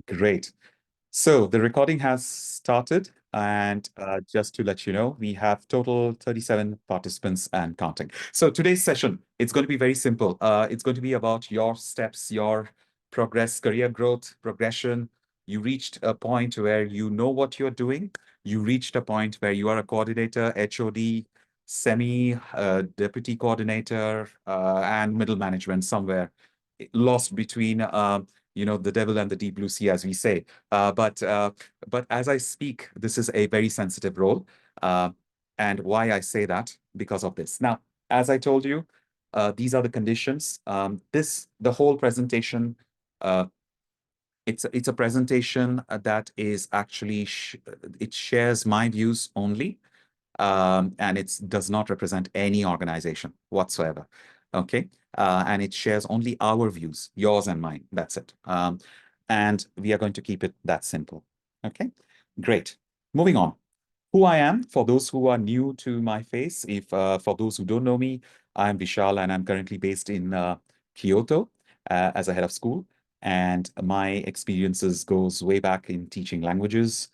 Great. So the recording has started, and just to let you know, we have total 37 participants and counting. So today's session, it's going to be very simple. It's going to be about your steps, your progress, career growth, progression. You reached a point where you know what you're doing. You reached a point where you are a coordinator, HOD, semi deputy coordinator, and middle management somewhere lost between the devil and the deep blue sea, as we say. But as I speak, this is a very sensitive role. Uh, and why I say that? Because of this. Now, as I told you, these are the conditions. The whole presentation, uh, it's a presentation that is actually, it shares my views only. And it does not represent any organization whatsoever. Okay. And it shares only our views, yours and mine. That's it. And we are going to keep it that simple. Okay. Great. Moving on. Who I am, for those who are new to my face, if for those who don't know me, I'm Vishal and I'm currently based in Kyoto as a head of school. And my experiences goes way back in teaching languages,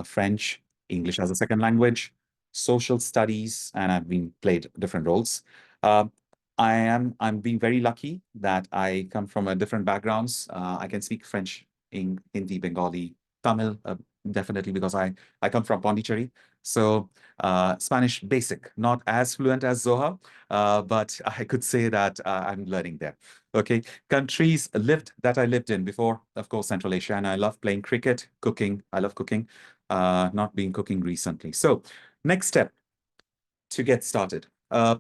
French, English as a second language, social studies, and I've been played different roles. Uh, I'm being very lucky that I come from a different backgrounds. I can speak French, Hindi, Bengali, Tamil, definitely because I come from Pondicherry. So Spanish basic, not as fluent as Zoha, but I could say that I'm learning there. Okay, countries lived that I lived in before, of course, Central Asia, and I love playing cricket, cooking. I love cooking, not been cooking recently. So next step to get started.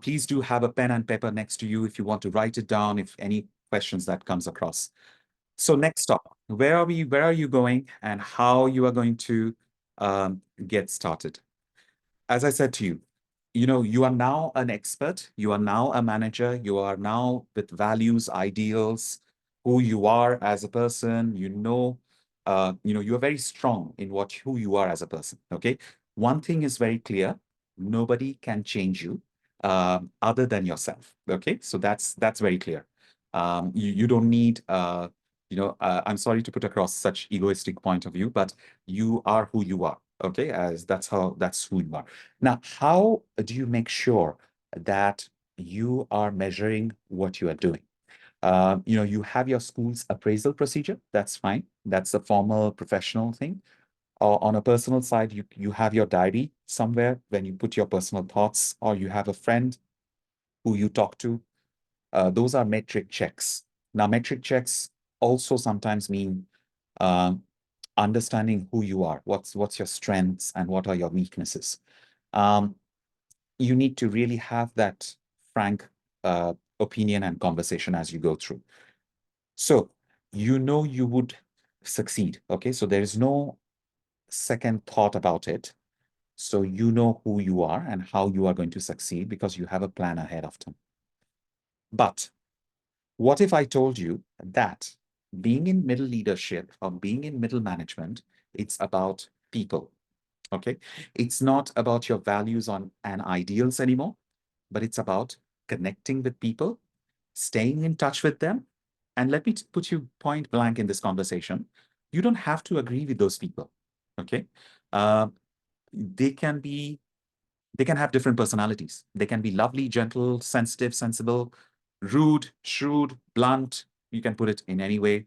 Please do have a pen and paper next to you if you want to write it down, if any questions that comes across. So next stop, where are we? Where are you going, and how you are going to get started? As I said to you, you are now an expert. You are now a manager. You are now with values, ideals, who you are as a person. You are very strong in who you are as a person. Okay. One thing is very clear: nobody can change you other than yourself. Okay. So that's very clear. You don't need. I'm sorry to put across such egoistic point of view, but you are who you are. Okay, as that's who you are. Now, how do you make sure that you are measuring what you are doing? You have your school's appraisal procedure. That's fine. That's a formal professional thing. Or on a personal side, you have your diary somewhere when you put your personal thoughts, or you have a friend who you talk to. Those are metric checks. Now, metric checks also sometimes mean um, understanding who you are, what's your strengths and what are your weaknesses. Um, you need to really have that frank opinion and conversation as you go through. So you would succeed. Okay, so there is no second thought about it. So you know who you are and how you are going to succeed because you have a plan ahead of time. But what if I told you that being in middle leadership or being in middle management, it's about people? Okay. It's not about your values and ideals anymore, but it's about connecting with people, staying in touch with them. And let me put you point blank in this conversation. You don't have to agree with those people. Okay. Uh, they can be, they can have different personalities. They can be lovely, gentle, sensitive, sensible, rude, shrewd, blunt. You can put it in any way.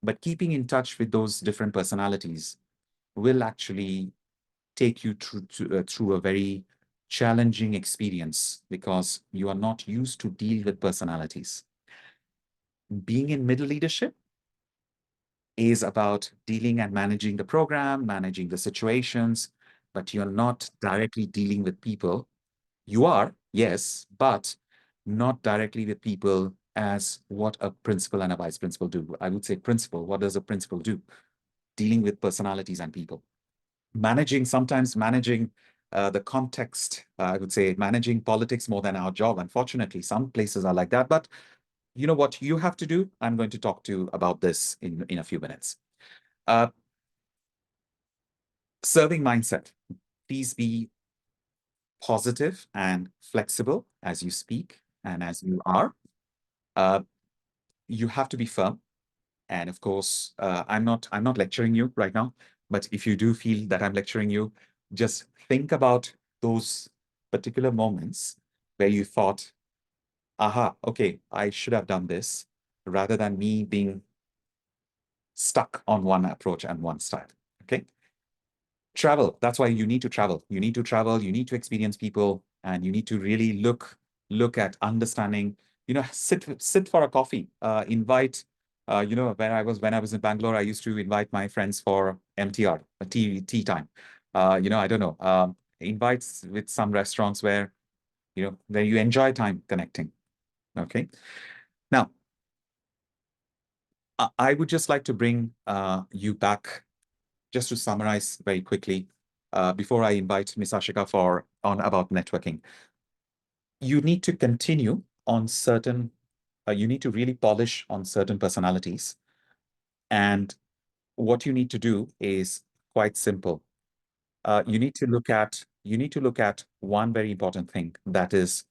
But keeping in touch with those different personalities will actually take you through a very challenging experience because you are not used to deal with personalities. Being in middle leadership is about dealing and managing the program, managing the situations, but you're not directly dealing with people. You are, yes, but not directly with people as what a principal and a vice principal do. I would say principal. What does a principal do? Dealing with personalities and people. Sometimes managing the context, I would say managing politics more than our job. Unfortunately, some places are like that. But you know what you have to do? I'm going to talk to you about this in a few minutes. Uh, Serving mindset. Please be positive and flexible as you speak and as you are. Uh, you have to be firm And of course, I'm not lecturing you right now, but if you do feel that I'm lecturing you, just think about those particular moments where you thought, aha, okay, I should have done this, rather than me being stuck on one approach and one style. Okay. Travel. That's why you need to travel. You need to travel, you need to experience people, and you need to really look at understanding, sit for a coffee, invite, when I was in Bangalore, I used to invite my friends for MTR, a tea time. I don't know, invites with some restaurants where you enjoy time connecting. Okay. Now, I would just like to bring you back, just to summarize very quickly, before I invite Ms. Ashika for on about networking. You need to continue on certain, you need to really polish on certain personalities. And what you need to do is quite simple. You need to look at one very important thing, that is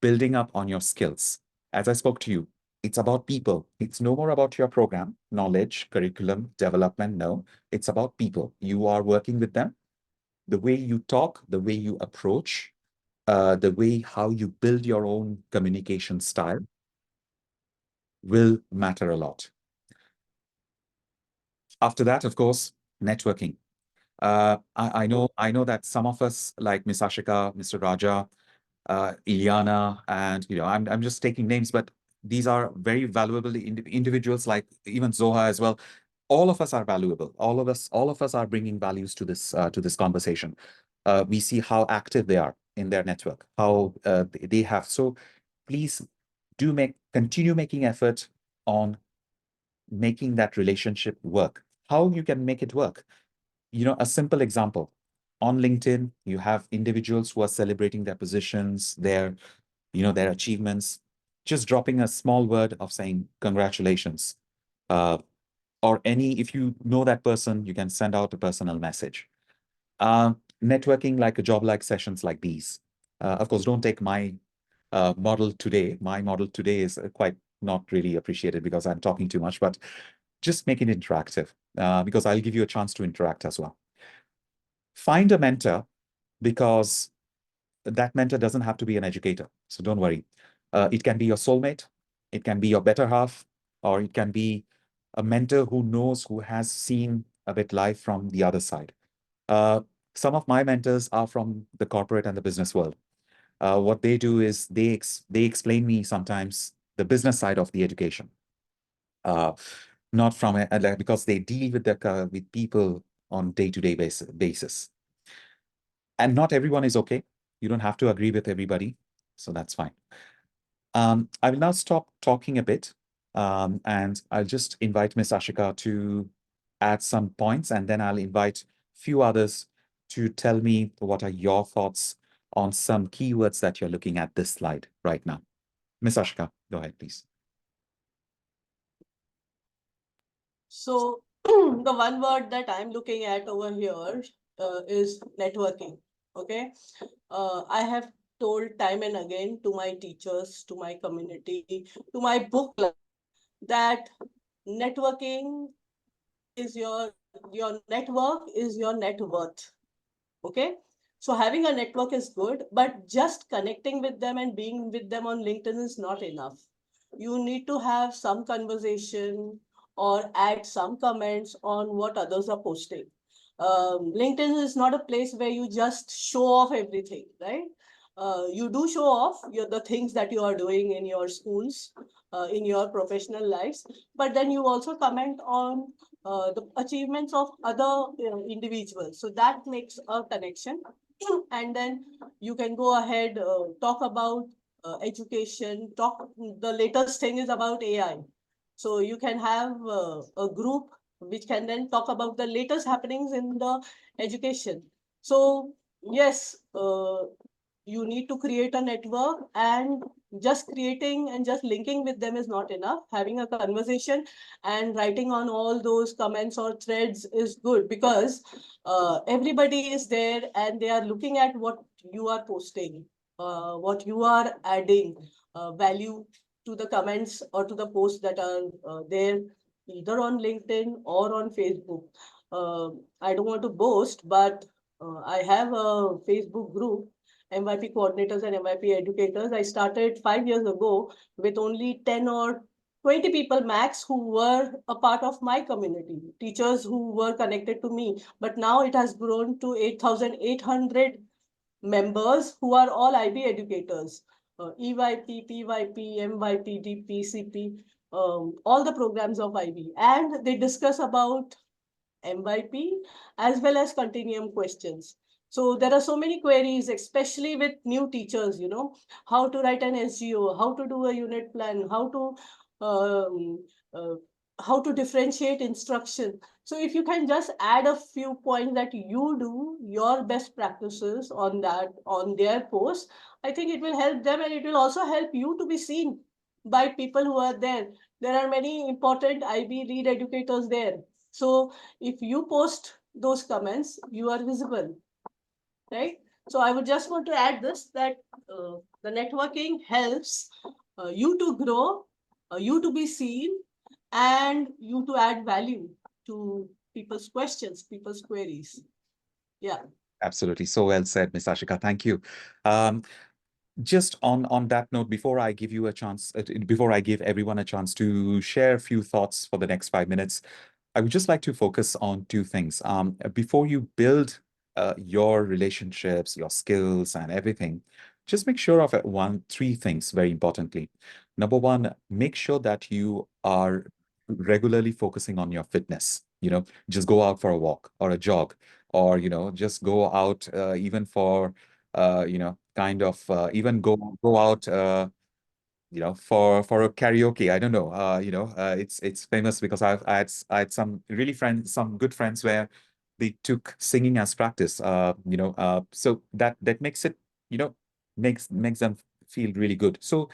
building up on your skills. As I spoke to you, it's about people. It's no more about your program, knowledge, curriculum, development. No, it's about people. You are working with them. The way you talk, the way you approach, the way how you build your own communication style will matter a lot. After that, of course, networking. I know that some of us, like Miss Ashika, Mr. Raja, Ilyana, and I'm just taking names, but these are very valuable individuals, like even Zoha as well. All of us are valuable. All of us are bringing values to this conversation. We see how active they are in their network, how they have. So please continue making effort on making that relationship work. How you can make it work? A simple example. On LinkedIn, you have individuals who are celebrating their positions, their achievements, just dropping a small word of saying congratulations. Uh, or if you know that person, you can send out a personal message. Networking like a job like sessions like these. Of course, don't take my model today. My model today is quite not really appreciated because I'm talking too much, but just make it interactive, because I'll give you a chance to interact as well. Find a mentor, because that mentor doesn't have to be an educator. So don't worry. It can be your soulmate, it can be your better half, or it can be a mentor who has seen a bit life from the other side. Uh, some of my mentors are from the corporate and the business world. What they do is they explain me sometimes the business side of the education, uh, not from because they deal with people on day-to-day basis. And not everyone is okay. You don't have to agree with everybody, so that's fine. I will now stop talking a bit, and I'll just invite Miss Ashika to add some points, and then I'll invite few others to tell me what are your thoughts on some keywords that you're looking at this slide right now. Miss Ashika, go ahead, please. So the one word that I'm looking at over here is networking. Okay. I have told time and again to my teachers, to my community, to my book club, that networking is your network is your net worth. Okay. So having a network is good, but just connecting with them and being with them on LinkedIn is not enough. You need to have some conversation or add some comments on what others are posting. LinkedIn is not a place where you just show off everything, right? You do show off the things that you are doing in your schools, in your professional lives, but then you also comment on the achievements of other individuals. So that makes a connection. And then you can go ahead, talk about education, talk. The latest thing is about AI. So you can have a group which can then talk about the latest happenings in the education. So yes, you need to create a network, and just creating and just linking with them is not enough. Having a conversation and writing on all those comments or threads is good, because everybody is there and they are looking at what you are posting, what you are adding value to the comments or to the posts that are there either on LinkedIn or on Facebook. Uh, I don't want to boast, but I have a Facebook group, MYP coordinators and MYP educators. I started 5 years ago with only 10 or 20 people max who were a part of my community, teachers who were connected to me. But now it has grown to 8,800 members who are all IB educators, EYP, PYP, MYP, DP, CP, all the programs of IB. And they discuss about MYP as well as continuum questions. So there are so many queries, especially with new teachers, how to write an SGO, how to do a unit plan, um, uh, how to differentiate instruction. So if you can just add a few points that you do, your best practices on that, on their post, I think it will help them and it will also help you to be seen by people who are there. There are many important IB lead educators there. So if you post those comments, you are visible, right? So I would just want to add this that the networking helps you to grow, you to be seen, and you to add value to people's questions, people's queries. Yeah. Absolutely. So well said, Miss Ashika. Thank you. Um, just on that note, before I give you a chance, before I give everyone a chance to share a few thoughts for the next 5 minutes, I would just like to focus on two things. Before you build your relationships, your skills, and everything, just make sure of three things very importantly. Number one, make sure that you are regularly focusing on your fitness. Just go out for a walk or a jog, or just go out even for kind of even go out for a karaoke. I don't know. It's famous because I had some good friends where they took singing as practice. So that makes it, you know, makes them feel really good. So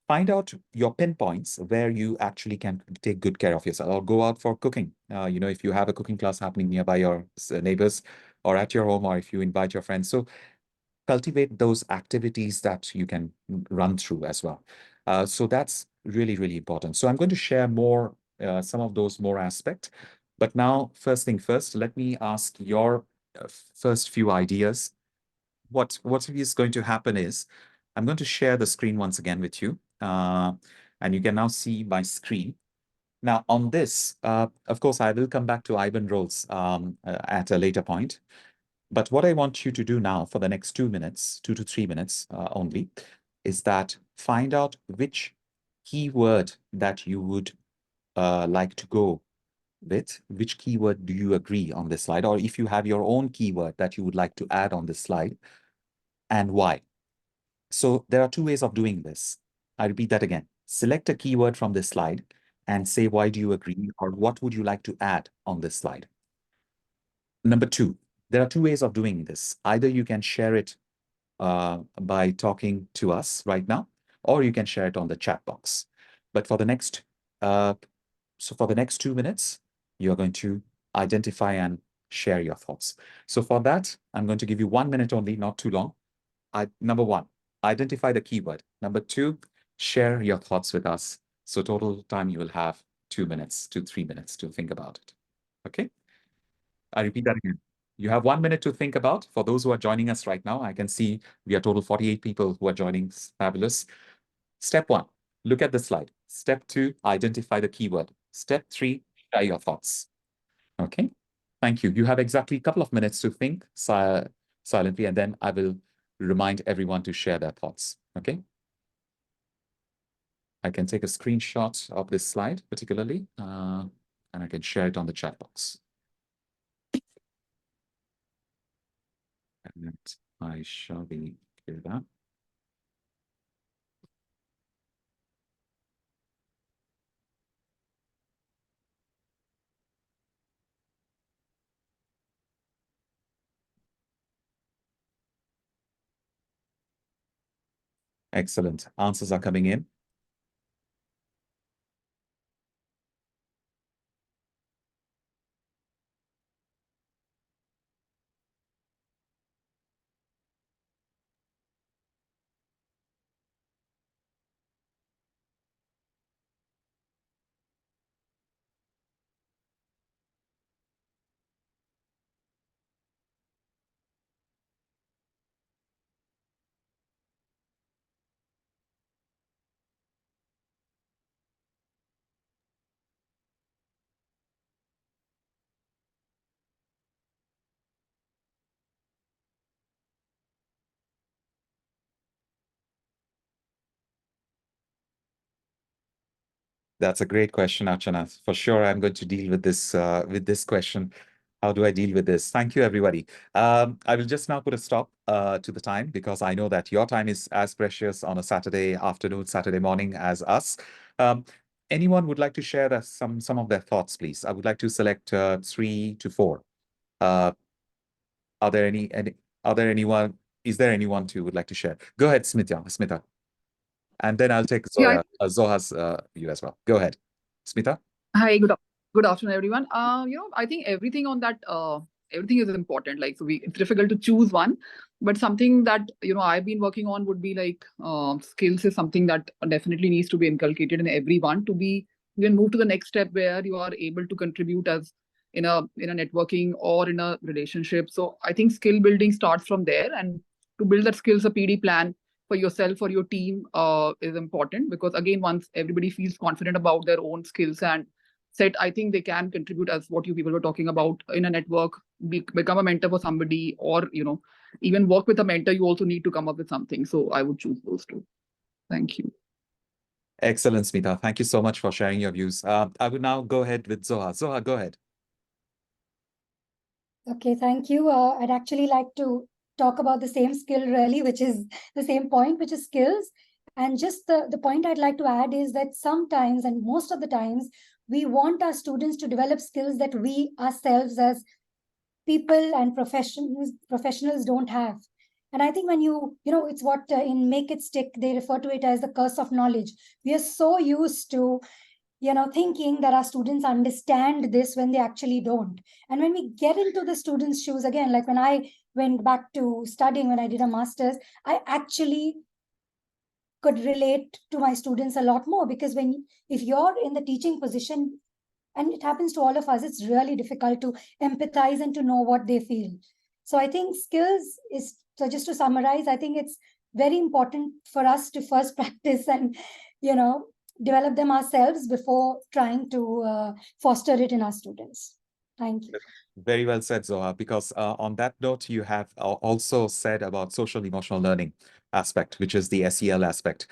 find out your pinpoints where you actually can take good care of yourself, or go out for cooking. If you have a cooking class happening nearby your neighbors, or at your home, or if you invite your friends. So cultivate those activities that you can run through as well. So that's really, really important. So I'm going to share more, some of those more aspects. But now, first thing first, let me ask your first few ideas. What is going to happen is I'm going to share the screen once again with you. And you can now see my screen. Now, on this, of course, I will come back to Ivan roles at a later point. But what I want you to do now for the next 2 minutes, 2 to 3 minutes only, is that find out which keyword that you would like to go with. Which keyword do you agree on this slide? Or if you have your own keyword that you would like to add on this slide, and why? So there are two ways of doing this. I repeat that again. Select a keyword from this slide and say, why do you agree? Or what would you like to add on this slide? Number two, there are two ways of doing this. Either you can share it by talking to us right now, or you can share it on the chat box. But uh, for the next 2 minutes, you're going to identify and share your thoughts. So for that, I'm going to give you 1 minute only, not too long. Number one, identify the keyword. Number two, share your thoughts with us. So total time you will have 2 minutes to 3 minutes to think about it. Okay? I repeat that again. You have 1 minute to think about. For those who are joining us right now, I can see we are total 48 people who are joining. Fabulous. Step one, look at the slide. Step two, identify the keyword. Step three, share your thoughts. Okay. Thank you. You have exactly a couple of minutes to think silently, and then I will remind everyone to share their thoughts. Okay. I can take a screenshot of this slide particularly, and I can share it on the chat box. And I shall be clear that. Excellent. Answers are coming in. That's a great question, Archana. For sure, I'm going to deal with this question. How do I deal with this? Thank you, everybody. I will just now put a stop to the time because I know that your time is as precious on a Saturday afternoon, Saturday morning as us. Um, Anyone would like to share some of their thoughts, please? I would like to select 3 to 4. Uh, are there any are there anyone? Is there anyone who would like to share? Go ahead, Smita. And then I'll take Yeah, Zoha's you as well. Go ahead, Smita. hi, good afternoon, everyone. I think everything on that, everything is important. Like, so it's difficult to choose one, but something that I've been working on would be like skills is something that definitely needs to be inculcated in everyone to be even move to the next step where you are able to contribute as in a networking or in a relationship. So I think skill building starts from there, and to build that skills, a PD plan for yourself or your team is important because again, once everybody feels confident about their own skills and said, I think they can contribute as what you people were talking about in a network, become a mentor for somebody, or even work with a mentor. You also need to come up with something. So I would choose those two. Thank you. Excellent, Smita. Thank you so much for sharing your views. I would now go ahead with Zoha. Zoha, go ahead. Okay, thank you. I'd actually like to talk about the same skill really, which is the same point, which is skills. And just the point I'd like to add is that sometimes, and most of the times, we want our students to develop skills that we ourselves as people and professionals don't have. And I think when it's what in Make It Stick, they refer to it as the curse of knowledge. We are so used to thinking that our students understand this when they actually don't. And when we get into the students' shoes again, like when I went back to studying, when I did a master's, I actually could relate to my students a lot more because if you're in the teaching position, and it happens to all of us, it's really difficult to empathize and to know what they feel. So I think skills is, so just to summarize, I think it's very important for us to first practice and develop them ourselves before trying to foster it in our students. Thank you. Very well said, Zoha, because on that note, you have also said about social emotional learning aspect, which is the SEL aspect,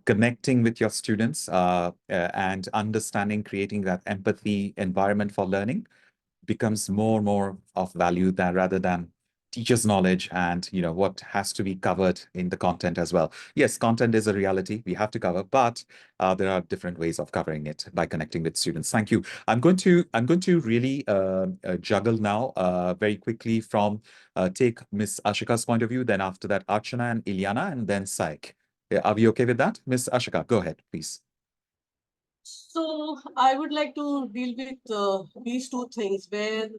connecting with your students and understanding, creating that empathy environment for learning becomes more of value than rather than teacher's knowledge and what has to be covered in the content as well. Yes, content is a reality we have to cover, but there are different ways of covering it by connecting with students. Thank you. I'm going to really juggle now very quickly from take Miss Ashika's point of view, then after that Archana and Ilyana, and then Saik. Are we okay with that? Miss Ashika, go ahead, please. So I would like to deal with these two things where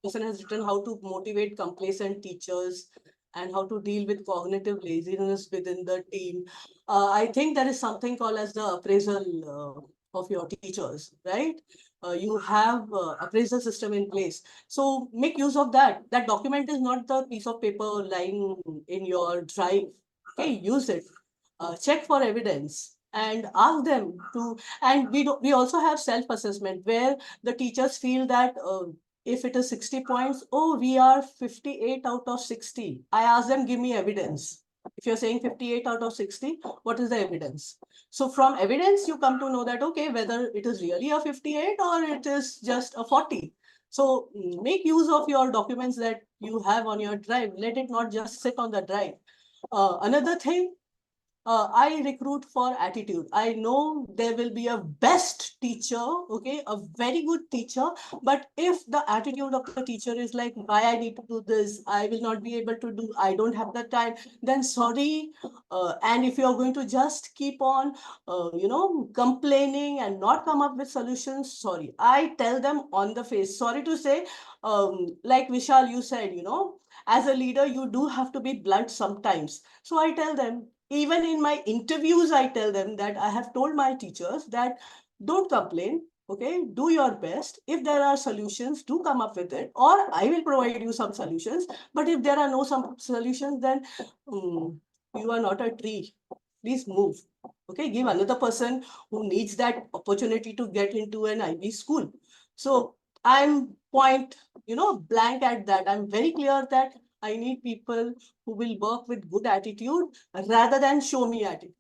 person has written how to motivate complacent teachers and how to deal with cognitive laziness within the team. I think there is something called as the appraisal of your teachers, right? You have appraisal system in place. So make use of that. That document is not the piece of paper lying in your drive. Okay, use it. Check for evidence and ask them to, and we also have self-assessment where the teachers feel that if it is 60 points, oh, we are 58 out of 60. I ask them, give me evidence. If you're saying 58 out of 60, what is the evidence? So from evidence, you come to know that, okay, whether it is really a 58 or it is just a 40. So make use of your documents that you have on your drive. Let it not just sit on the drive. Another thing, I recruit for attitude. I know there will be a best teacher, okay, a very good teacher. But if the attitude of the teacher is like, why I need to do this, I will not be able to do, I don't have the time, then sorry. And if you're going to just keep on, complaining and not come up with solutions, sorry. I tell them on the face, sorry to say, like Vishal, you said, as a leader, you do have to be blunt sometimes. So I tell them, even in my interviews, I tell them that I have told my teachers that don't complain, okay, do your best. If there are solutions, do come up with it, or I will provide you some solutions. But if there are no some solutions, then you are not a tree. Please move. Okay, give another person who needs that opportunity to get into an IB school. So I'm blank at that. I'm very clear that I need people who will work with good attitude rather than show me attitude.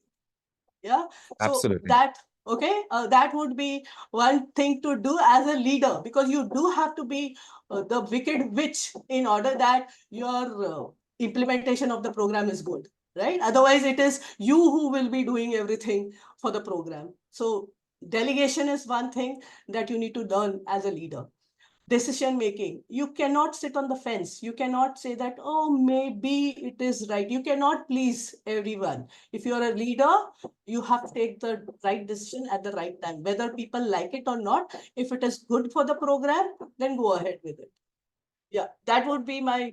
Yeah. So Absolutely. that, Okay, that would be one thing to do as a leader, because you do have to be the wicked witch in order that your implementation of the program is good, right? Otherwise, it is you who will be doing everything for the program. So delegation is one thing that you need to learn as a leader. Decision making, you cannot sit on the fence. You cannot say that, oh, maybe it is right. You cannot please everyone. If you're a leader, you have to take the right decision at the right time, whether people like it or not. If it is good for the program, then go ahead with it. Yeah, that would be my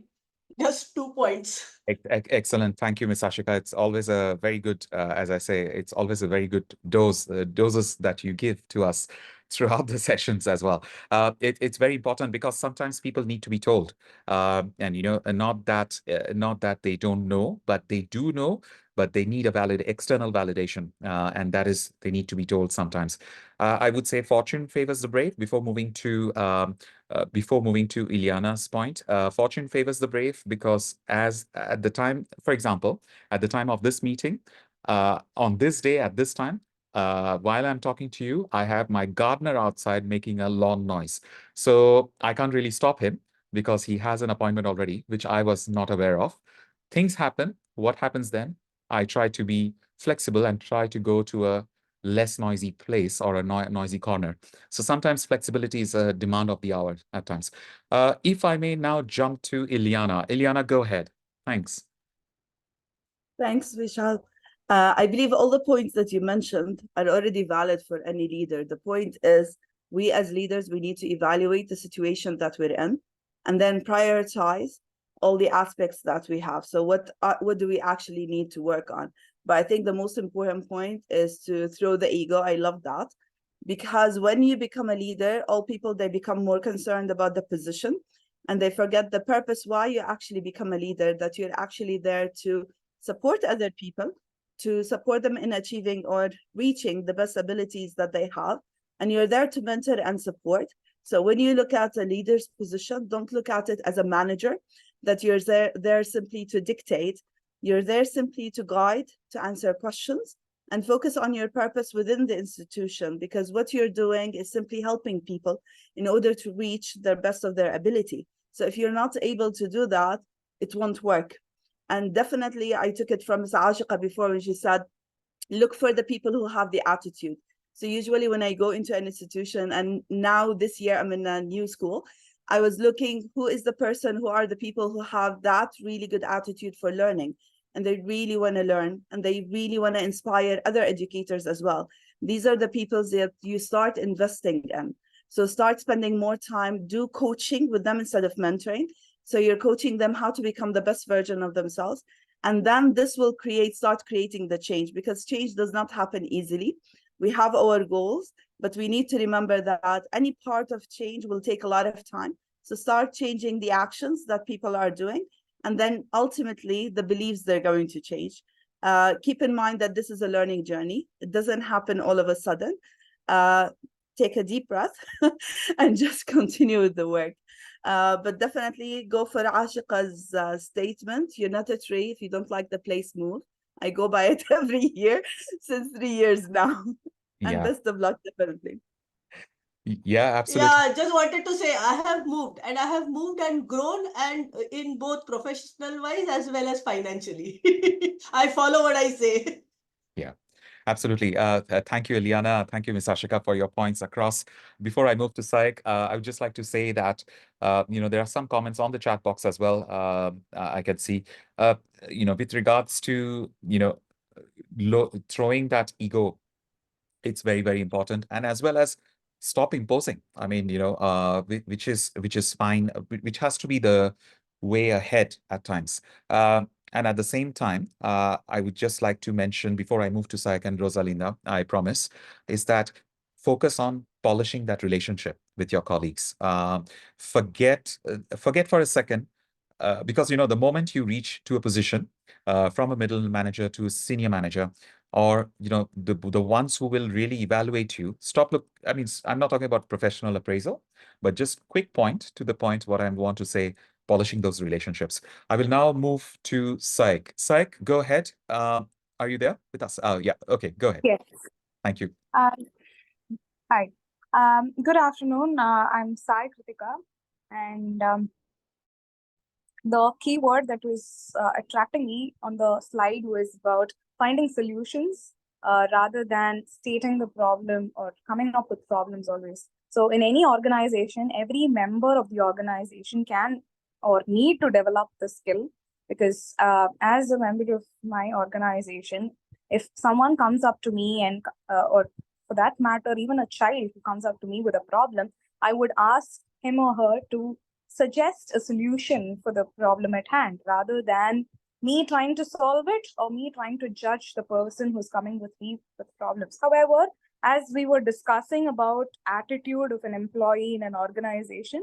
just 2 points. Excellent. Thank you, Ms. Ashika. It's always a very good, as I say, it's always a very good doses that you give to us throughout the sessions as well. It's very important because sometimes people need to be told, and not that they don't know, but they do know, but they need a valid external validation, and that is they need to be told sometimes. I would say fortune favors the brave. Before moving to Ileana's point, fortune favors the brave because as at the time, for example, at the time of this meeting, on this day at this time, while I'm talking to you, I have my gardener outside making a lawn noise. So I can't really stop him because he has an appointment already, which I was not aware of. Things happen. What happens then? I try to be flexible and try to go to a less noisy place or a noisy corner. So sometimes flexibility is a demand of the hour at times. If I may now jump to Ileana. Ileana, go ahead. Thanks. Thanks, Vishal. I believe all the points that you mentioned are already valid for any leader. The point is, we as leaders, we need to evaluate the situation that we're in and then prioritize all the aspects that we have. So what do we actually need to work on? But I think the most important point is to throw the ego. I love that. Because when you become a leader, all people, they become more concerned about the position and they forget the purpose why you actually become a leader, that you're actually there to support other people, to support them in achieving or reaching the best abilities that they have. And you're there to mentor and support. So when you look at a leader's position, don't look at it as a manager, that you're there simply to dictate. You're there simply to guide, to answer questions, and focus on your purpose within the institution, because what you're doing is simply helping people in order to reach the best of their ability. So if you're not able to do that, it won't work. And definitely, I took it from Ms. Ashika before when she said, look for the people who have the attitude. So usually when I go into an institution, and now this year I'm in a new school, I was looking who is the person, who are the people who have that really good attitude for learning. And they really want to learn and they really want to inspire other educators as well. These are the people that you start investing in. So start spending more time, do coaching with them instead of mentoring. So you're coaching them how to become the best version of themselves. And then this will start creating the change, because change does not happen easily. We have our goals, but we need to remember that any part of change will take a lot of time. So start changing the actions that people are doing. And then ultimately the beliefs they're going to change. Keep in mind that this is a learning journey. It doesn't happen all of a sudden. Take a deep breath and just continue with the work. But definitely go for Ashika's statement. You're not a tree. If you don't like the place, move. I go by it every year since 3 years now. And best of luck, definitely. Yeah, absolutely. Yeah, I just wanted to say I have moved and grown, and in both professional wise as well as financially. I follow what I say. Yeah. Absolutely. Thank you, Ileana. Thank you, Ms. Ashika, for your points across. Before I move to Saik, I would just like to say that, there are some comments on the chat box as well. I can see, with regards to, throwing that ego, it's very, very important. And as well as stop imposing. I mean, which is fine, which has to be the way ahead at times. And at the same time, I would just like to mention before I move to Sayak and Rosalinda, I promise, is that focus on polishing that relationship with your colleagues. Forget for a second, because the moment you reach to a position, from a middle manager to a senior manager, or the ones who will really evaluate you, I mean, I'm not talking about professional appraisal, but just quick point to the point what I want to say, polishing those relationships. I will now move to Saik. Saik, go ahead. Are you there with us? Oh, yeah. Okay, go ahead. Yes. Thank you. Uh, Hi. Good afternoon. I'm Sai Kritika, and the keyword that was attracting me on the slide was about finding solutions rather than stating the problem or coming up with problems always. So, in any organization, every member of the organization can or need to develop the skill because, as a member of my organization, if someone comes up to me and or for that matter, even a child who comes up to me with a problem, I would ask him or her to suggest a solution for the problem at hand rather than me trying to solve it or me trying to judge the person who's coming with me with problems. However, as we were discussing about attitude of an employee in an organization,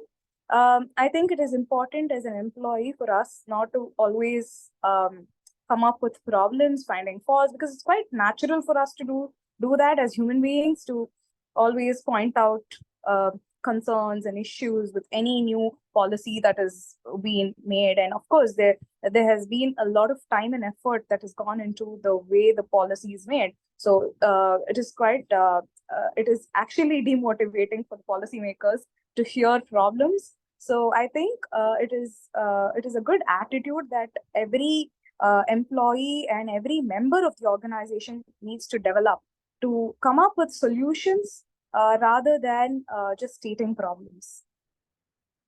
I think it is important as an employee for us not to always come up with problems, finding faults, because it's quite natural for us to do that as human beings, to always point out concerns and issues with any new policy that is being made. And of course, there has been a lot of time and effort that has gone into the way the policy is made. So it is quite it is actually demotivating for the policymakers to hear problems. So I think it is a good attitude that every employee and every member of the organization needs to develop to come up with solutions rather than just stating problems.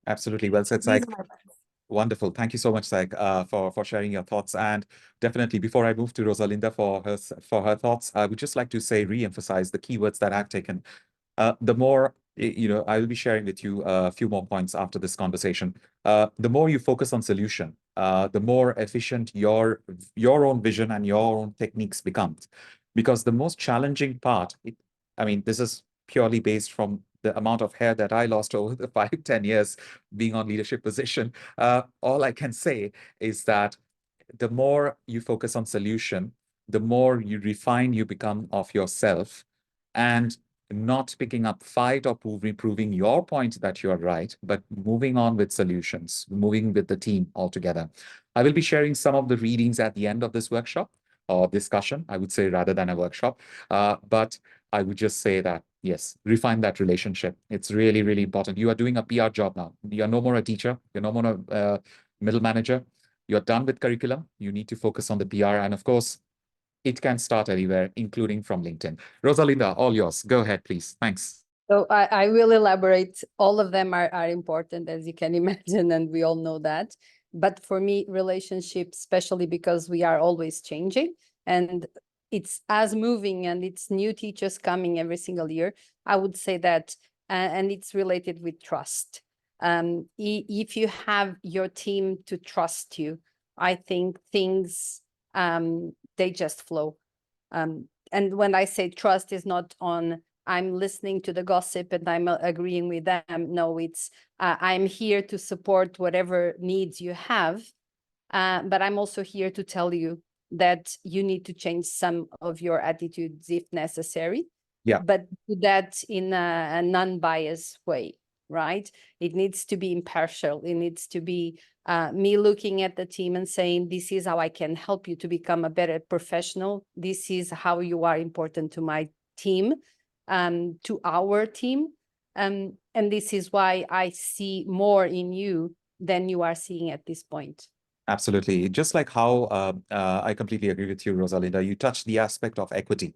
Absolutely. Well said, These Saik. are my points. Wonderful. Thank you so much, Saik, for sharing your thoughts. And definitely, before I move to Rosalinda for her thoughts, I would just like to say, re-emphasize the keywords that I've taken. The more, I will be sharing with you a few more points after this conversation. The more you focus on solution, the more efficient your own vision and your own techniques becomes. Because the most challenging part, I mean, this is purely based from the amount of hair that I lost over the 5-10 years being on leadership position. All I can say is that the more you focus on solution, the more you refine you become of yourself, and not picking up fight or proving your point that you are right, but moving on with solutions, moving with the team altogether. I will be sharing some of the readings at the end of this workshop or discussion, I would say, rather than a workshop. But I would just say that, yes, refine that relationship. It's really, really important. You are doing a PR job now. You're no more a teacher. You're no more a middle manager. You're done with curriculum. You need to focus on the PR. And of course, it can start anywhere, including from LinkedIn. Rosalinda, all yours. Go ahead, please. Thanks. So I will elaborate. All of them are important, as you can imagine, and we all know that. But for me, relationships, especially because we are always changing and it's us moving and it's new teachers coming every single year, I would say that, and it's related with trust. If you have your team to trust you, I think things, they just flow. And when I say trust is not on, I'm listening to the gossip and I'm agreeing with them. No, it's I'm here to support whatever needs you have. But I'm also here to tell you that you need to change some of your attitudes if necessary. Yeah. But do that in a non-biased way, right? It needs to be impartial. It needs to be me looking at the team and saying, this is how I can help you to become a better professional. This is how you are important to my team, to our team. And this is why I see more in you than you are seeing at this point. Absolutely. Just like how I completely agree with you, Rosalinda, you touched the aspect of equity,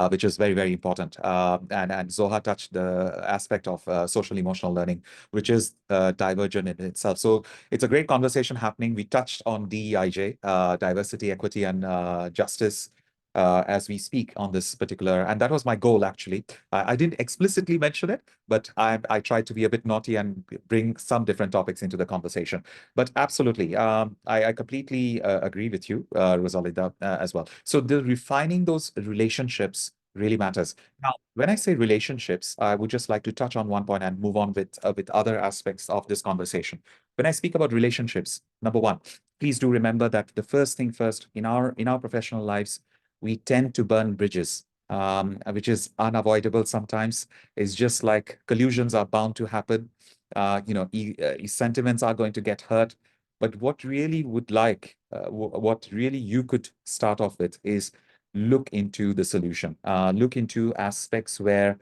which is very, very important. And Zoha touched the aspect of social emotional learning, which is divergent in itself. So it's a great conversation happening. We touched on DEIJ, diversity, equity, and justice, as we speak on this particular, and that was my goal actually. I didn't explicitly mention it, but I tried to be a bit naughty and bring some different topics into the conversation. But absolutely, I completely agree with you, Rosalinda, as well. So the refining those relationships really matters. Now, when I say relationships, I would just like to touch on one point and move on with other aspects of this conversation. When I speak about relationships, number one, please do remember that the first thing first in our professional lives, we tend to burn bridges, which is unavoidable sometimes. It's just like collusions are bound to happen. Sentiments are going to get hurt. But what really would like, what really you could start off with is look into the solution. Look into aspects where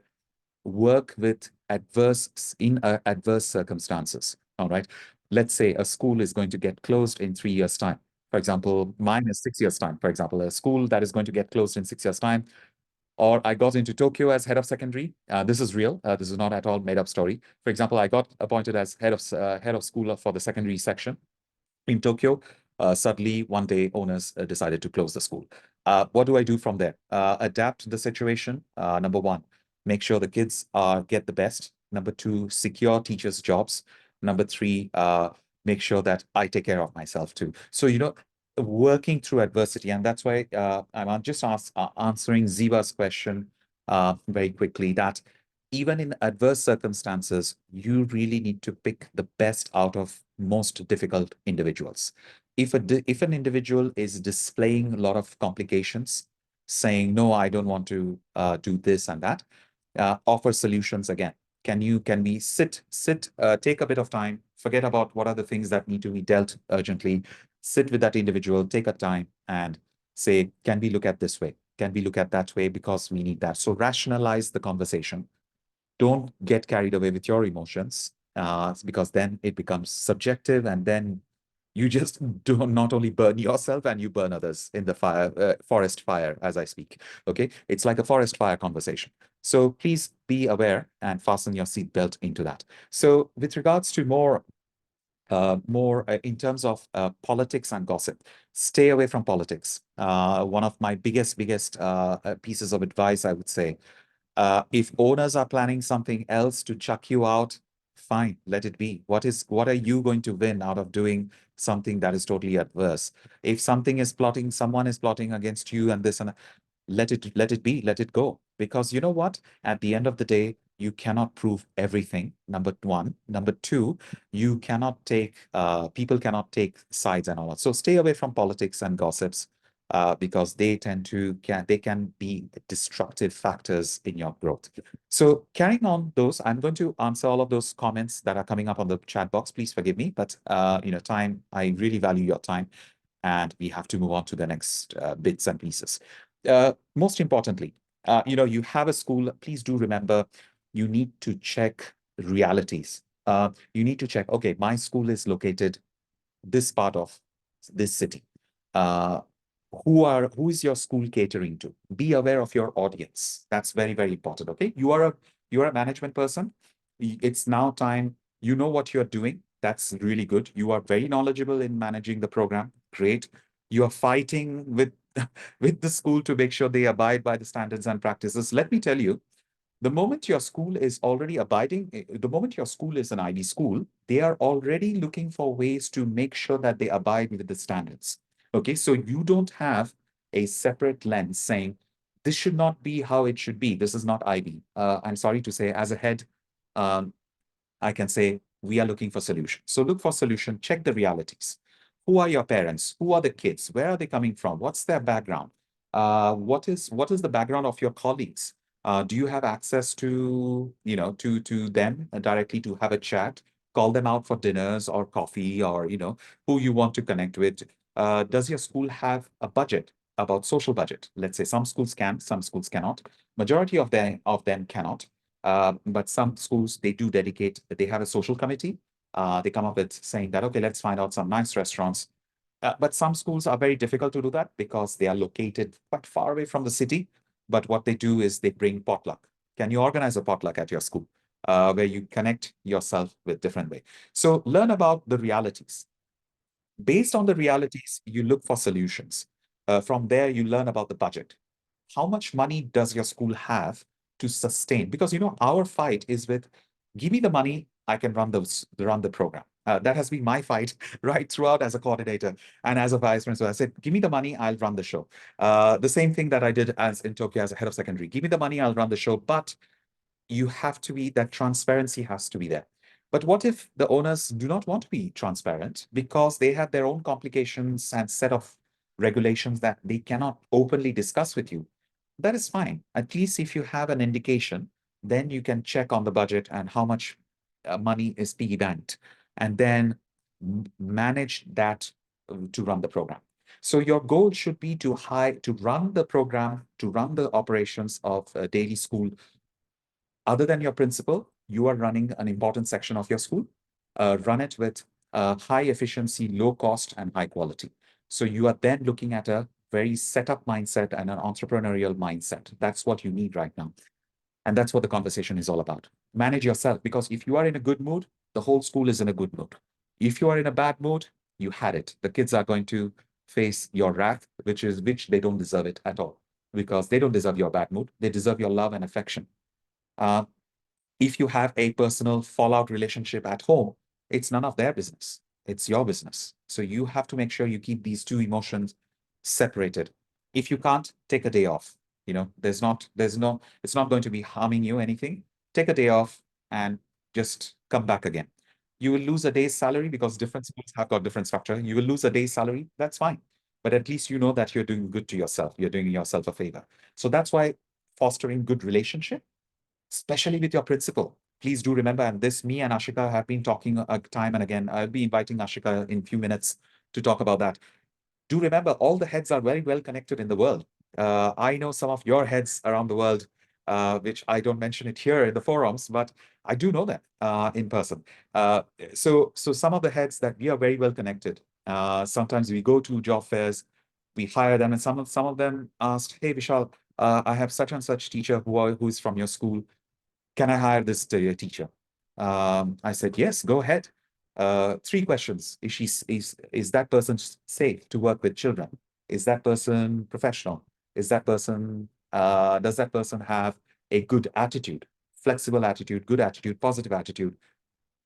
work with adverse circumstances. All right. Let's say a school is going to get closed in 3 years' time. For example, mine is 6 years' time. For example, a school that is going to get closed in 6 years' time. Or I got into Tokyo as head of secondary. This is real. This is not at all made up story. For example, I got appointed as head of school for the secondary section in Tokyo. Suddenly, one day, owners decided to close the school. What do I do from there? Adapt to the situation. Number one, make sure the kids get the best. Number two, secure teachers' jobs. Number three, make sure that I take care of myself too. So, working through adversity, and that's why I'm just answering Ziva's question very quickly, that even in adverse circumstances, you really need to pick the best out of most difficult individuals. If an individual is displaying a lot of complications, saying, no, I don't want to do this and that, offer solutions again. Can we take a bit of time, forget about what are the things that need to be dealt urgently, sit with that individual, take a time and say, can we look at this way? Can we look at that way? Because we need that. So rationalize the conversation. Don't get carried away with your emotions, because then it becomes subjective, and then you just do not only burn yourself and you burn others in the forest fire, as I speak. Okay, it's like a forest fire conversation. So please be aware and fasten your seatbelt into that. So with regards to more in terms of politics and gossip, stay away from politics. One of my biggest pieces of advice, I would say, if owners are planning something else to chuck you out, fine, let it be. What are you going to win out of doing something that is totally adverse? If someone is plotting against you and this and that, let it be, let it go. Because you know what? At the end of the day, you cannot prove everything, number one. Number two, people cannot take sides and all that. So stay away from politics and gossips, because they can be destructive factors in your growth. So carrying on those, I'm going to answer all of those comments that are coming up on the chat box. Please forgive me, but time, I really value your time, and we have to move on to the next bits and pieces. Most importantly, you have a school. Please do remember, you need to check realities. You need to check, okay, my school is located this part of this city. Who is your school catering to? Be aware of your audience. That's very, very important. Okay. You are a management person. It's now time. You know what you're doing. That's really good. You are very knowledgeable in managing the program. Great. You are fighting with with the school to make sure they abide by the standards and practices. Let me tell you, the moment your school is already the moment your school is an IB school, they are already looking for ways to make sure that they abide with the standards. Okay, so you don't have a separate lens saying, this should not be how it should be. This is not IB. I'm sorry to say, as a head, um, I can say we are looking for solutions. So look for solution, check the realities. Who are your parents? Who are the kids? Where are they coming from? What's their background? What is the background of your colleagues? Do you have access to, to them directly to have a chat, call them out for dinners or coffee, or, who you want to connect with? Does your school have a budget, about social budget? Let's say some schools can, some schools cannot. Majority of them cannot. But some schools, they have a social committee. They come up with saying that, okay, let's find out some nice restaurants. But some schools are very difficult to do that because they are located quite far away from the city. But what they do is they bring potluck. Can you organize a potluck at your school where you connect yourself with different way? So learn about the realities. Based on the realities, you look for solutions. From there, you learn about the budget. How much money does your school have to sustain? Because our fight is with, give me the money, I can run the program. That has been my fight right throughout as a coordinator and as a vice principal. I said, give me the money, I'll run the show. The same thing that I did as in Tokyo as a head of secondary. Give me the money, I'll run the show. But that transparency has to be there. But what if the owners do not want to be transparent because they have their own complications and set of regulations that they cannot openly discuss with you? That is fine. At least if you have an indication, then you can check on the budget and how much money is piggy banked, and then manage that to run the program. So your goal should be to run the program, to run the operations of a daily school. Other than your principal, you are running an important section of your school. Run it with high efficiency, low cost, and high quality. So you are then looking at a very setup mindset and an entrepreneurial mindset. That's what you need right now. And that's what the conversation is all about. Manage yourself, because if you are in a good mood, the whole school is in a good mood. If you are in a bad mood, you had it. The kids are going to face your wrath, which they don't deserve it at all, because they don't deserve your bad mood. They deserve your love and affection. Uh, if you have a personal fallout relationship at home, it's none of their business. It's your business. So you have to make sure you keep these two emotions separated. If you can't, take a day off. You know, it's not going to be harming you anything. Take a day off and just come back again. You will lose a day's salary because different schools have got different structure. You will lose a day's salary. That's fine. But at least you know that you're doing good to yourself. You're doing yourself a favor. So that's why fostering good relationship, especially with your principal. Please do remember, and this, me and Ashika have been talking time and again. I'll be inviting Ashika in a few minutes to talk about that. Do remember, all the heads are very well connected in the world. I know some of your heads around the world, which I don't mention it here in the forums, but I do know them in person. So some of the heads that we are very well connected. Sometimes we go to job fairs, we hire them, and some of them asked, "Hey, Vishal, I have such and such teacher who is from your school. Can I hire this teacher?" I said, "Yes, go ahead." Three questions: is that person safe to work with children? Is that person professional? Is that person does that person have a good attitude, flexible attitude, good attitude, positive attitude?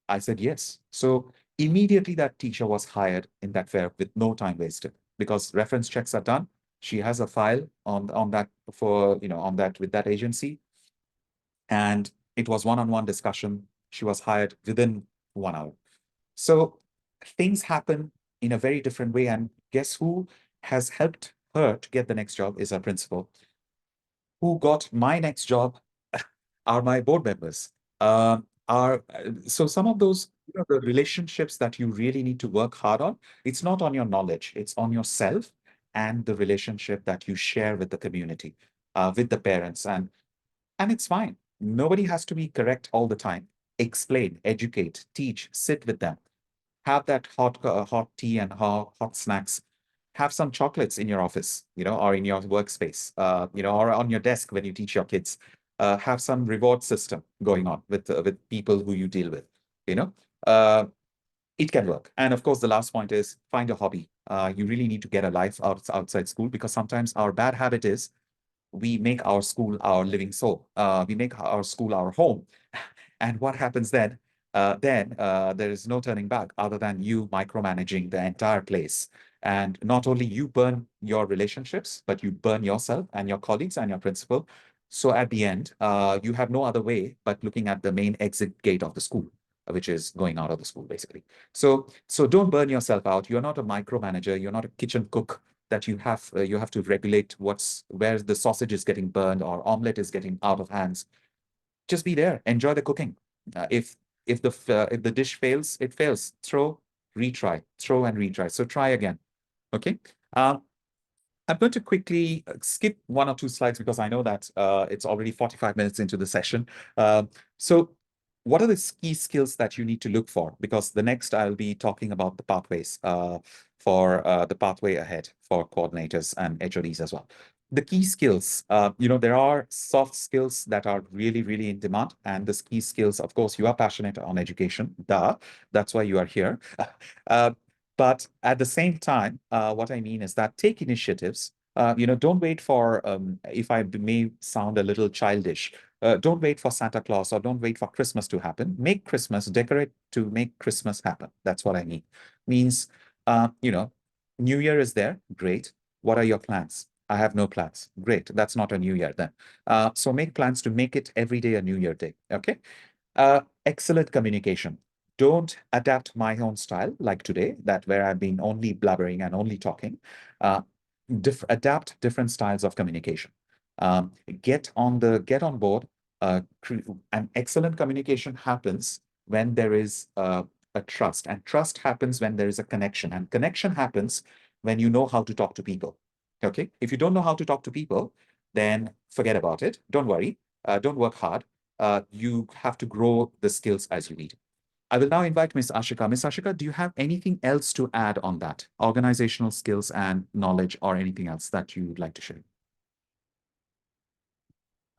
I said yes. So immediately that teacher was hired in that fair with no time wasted, because reference checks are done. She has a file on that for on that with that agency, and it was one-on-one discussion. She was hired within 1 hour. So things happen in a very different way. And guess who has helped her to get the next job is our principal. Who got my next job are my board members. So some of those, the relationships that you really need to work hard on, it's not on your knowledge, it's on yourself and the relationship that you share with the community, with the parents. And it's fine. Nobody has to be correct all the time. Explain, educate, teach, sit with them. Have that hot tea and hot snacks. Have some chocolates in your office, or in your workspace, or on your desk when you teach your kids. Have some reward system going on with people who you deal with. You know, uh, it can work. And of course, the last point is find a hobby. You really need to get a life outside school, because sometimes our bad habit is we make our school our living soul. We make our school our home. And what happens then? There is no turning back other than you micromanaging the entire place. And not only you burn your relationships, but you burn yourself and your colleagues and your principal. So at the end, you have no other way but looking at the main exit gate of the school, which is going out of the school, basically. So don't burn yourself out. You're not a micromanager. You're not a kitchen cook that you have to regulate where the sausage is getting burned or omelet is getting out of hands. Just be there, enjoy the cooking. If the dish fails, it fails. Retry, throw and retry. So try again. Okay. I'm going to quickly skip one or two slides because I know that it's already 45 minutes into the session. So what are the key skills that you need to look for? Because the next I'll be talking about the pathways for the pathway ahead for coordinators and HoDs as well. The key skills, there are soft skills that are really, really in demand. And the key skills, of course, you are passionate on education. Duh, that's why you are here. But at the same time, what I mean is that take initiatives. Don't wait for, if I may sound a little childish, don't wait for Santa Claus or don't wait for Christmas to happen. Make Christmas, decorate to make Christmas happen. That's what I mean. Means, New Year is there. Great. What are your plans? I have no plans. Great. That's not a New Year then. So make plans to make it every day a New Year day. Okay. Excellent communication. Don't adapt my own style like today, that where I've been only blabbering and only talking. Adapt different styles of communication. Get on board. And excellent communication happens when there is a trust, and trust happens when there is a connection, and connection happens when you know how to talk to people. Okay. If you don't know how to talk to people, then forget about it. Don't worry. Don't work hard. You have to grow the skills as you need. I will now invite Miss Ashika. Miss Ashika, do you have anything else to add on that? Organizational skills and knowledge, or anything else that you would like to share?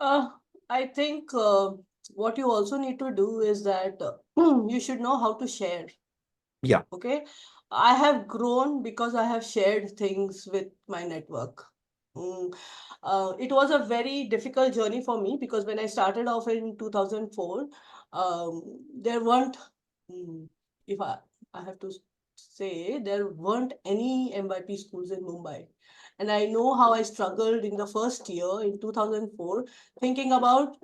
Uh, I think what you also need to do is that you should know how to share. Yeah. Okay. I have grown because I have shared things with my network. Mm. It was a very difficult journey for me because when I started off in 2004, there weren't, mm, if I have to say, there weren't any MYP schools in Mumbai. And I know how I struggled in the first year in 2004, thinking about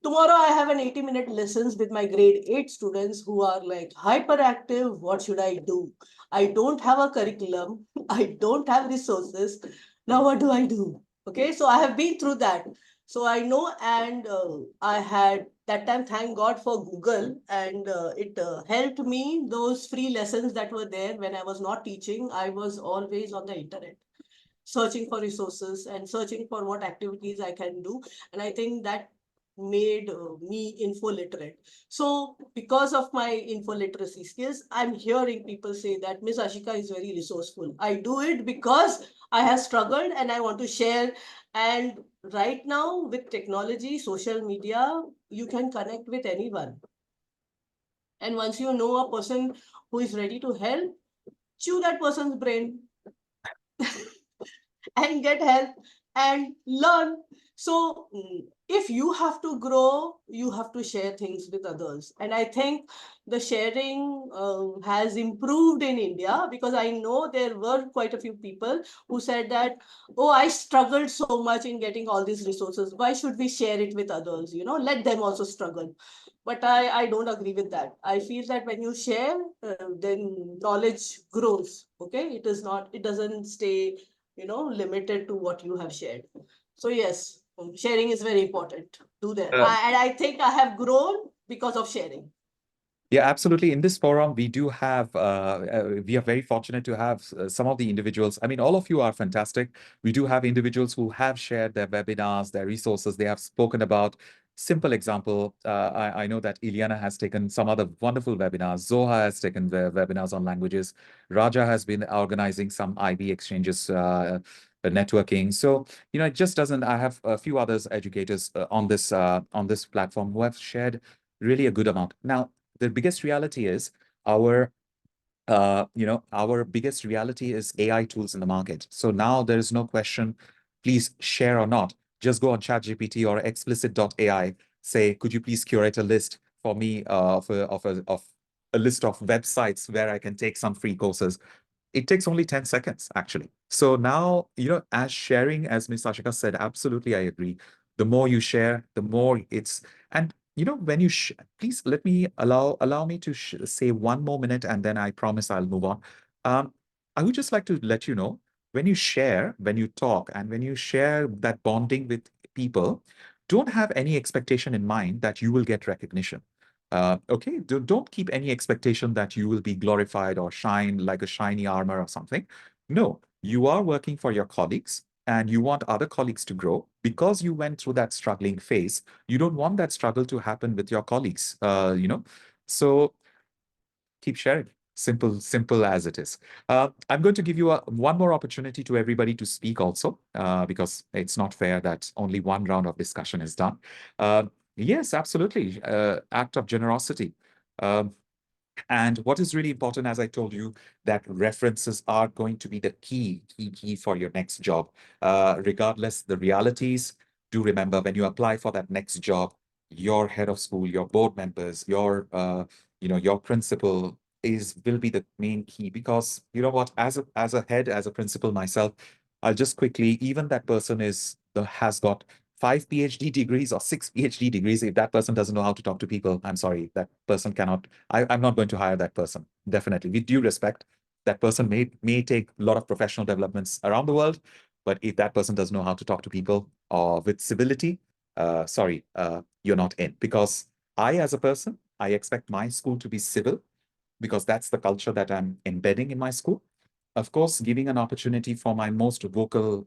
tomorrow I have an 80-minute lessons with my grade 8 students who are like hyperactive. What should I do? I don't have a curriculum. I don't have resources. Now what do I do? Okay, so I have been through that. So I know, and I had that time, thank God for Google, and it helped me. Those free lessons that were there when I was not teaching, I was always on the internet searching for resources and searching for what activities I can do. And I think that made me info literate. So because of my info literacy skills, I'm hearing people say that Miss Ashika is very resourceful. I do it because I have struggled and I want to share. And right now with technology, social media, you can connect with anyone. And once you know a person who is ready to help, chew that person's brain and get help and learn. So if you have to grow, you have to share things with others. And I think the sharing has improved in India, because I know there were quite a few people who said that, oh, I struggled so much in getting all these resources. Why should we share it with others? You know, let them also struggle. But I don't agree with that. I feel that when you share, then knowledge grows. Okay, it is not, it doesn't stay, you know, limited to what you have shared. So yes, sharing is very important. Do that. And I think I have grown because of sharing. Yeah, absolutely. In this forum, we do have, we are very fortunate to have some of the individuals. I mean, all of you are fantastic. We do have individuals who have shared their webinars, their resources. They have spoken about simple example. I know that Ileana has taken some other wonderful webinars. Zoha has taken the webinars on languages. Raja has been organizing some IB exchanges, networking. So, you know, it just doesn't, I have a few others educators on this platform who have shared really a good amount. Now, the biggest reality is our our biggest reality is AI tools in the market. So now there is no question, please share or not. Just go on ChatGPT or explicit.ai, say, could you please curate a list for me of a list of websites where I can take some free courses. It takes only 10 seconds, actually. So now, you know, as sharing, as Ms. Ashika said, absolutely, I agree. The more you share, the more it's, and you know, when you, please let me allow me to say one more minute, and then I promise I'll move on. I would just like to let you know, when you share, when you talk, and when you share that bonding with people, don't have any expectation in mind that you will get recognition. Okay, don't keep any expectation that you will be glorified or shine like a shiny armor or something. No, you are working for your colleagues and you want other colleagues to grow because you went through that struggling phase. You don't want that struggle to happen with your colleagues, So keep sharing. Simple as it is. I'm going to give you one more opportunity to everybody to speak also, because it's not fair that only one round of discussion is done. Yes, absolutely. Act of generosity. Um, and what is really important, as I told you, that references are going to be the key for your next job. Regardless the realities, do remember when you apply for that next job, your head of school, your board members, your principal will be the main key, because you know what, as a head, as a principal myself, I'll just quickly, even that person has got 5 PhD degrees or 6 PhD degrees. If that person doesn't know how to talk to people, I'm sorry, that person cannot. I'm not going to hire that person. Definitely, with due respect, that person may take a lot of professional developments around the world, but if that person doesn't know how to talk to people or with civility, sorry, you're not in. Because I, as a person, I expect my school to be civil, because that's the culture that I'm embedding in my school. of course, giving an opportunity for my most vocal,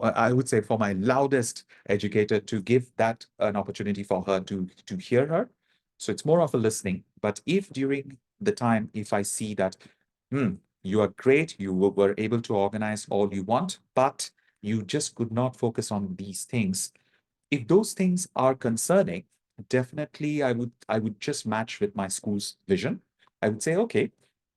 I would say for my loudest educator to give that an opportunity for her to hear her. So it's more of a listening. But if during the time, if I see that, you are great, you were able to organize all you want, but you just could not focus on these things. If those things are concerning, definitely I would just match with my school's vision. I would say, okay,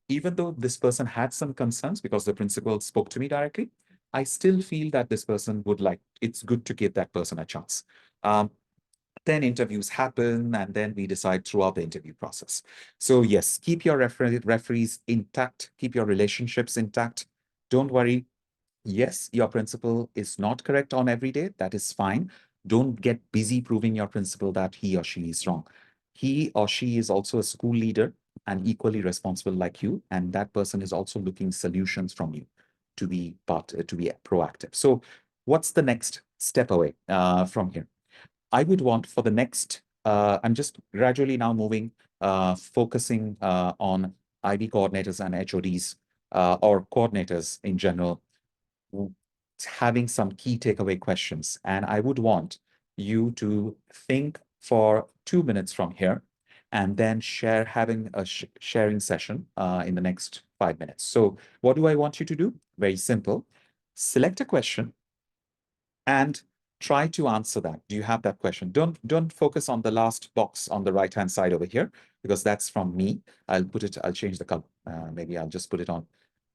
even though this person had some concerns because the principal spoke to me directly, I still feel that this person would like, it's good to give that person a chance. Um, then interviews happen, and then we decide throughout the interview process. So yes, keep your referees intact, keep your relationships intact. Don't worry. Yes, your principal is not correct on every day. That is fine. Don't get busy proving your principal that he or she is wrong. He or she is also a school leader and equally responsible like you, and that person is also looking solutions from you to be proactive. So, what's the next step away from here? I would want for the next. I'm just gradually now moving, focusing on IB coordinators and HODs or coordinators in general, having some key takeaway questions. And I would want you to think for 2 minutes from here and then having a sharing session in the next 5 minutes. So what do I want you to do? Very simple. Select a question and try to answer that. Do you have that question? Don't focus on the last box on the right-hand side over here, because that's from me. I'll change the color. Maybe I'll just put it on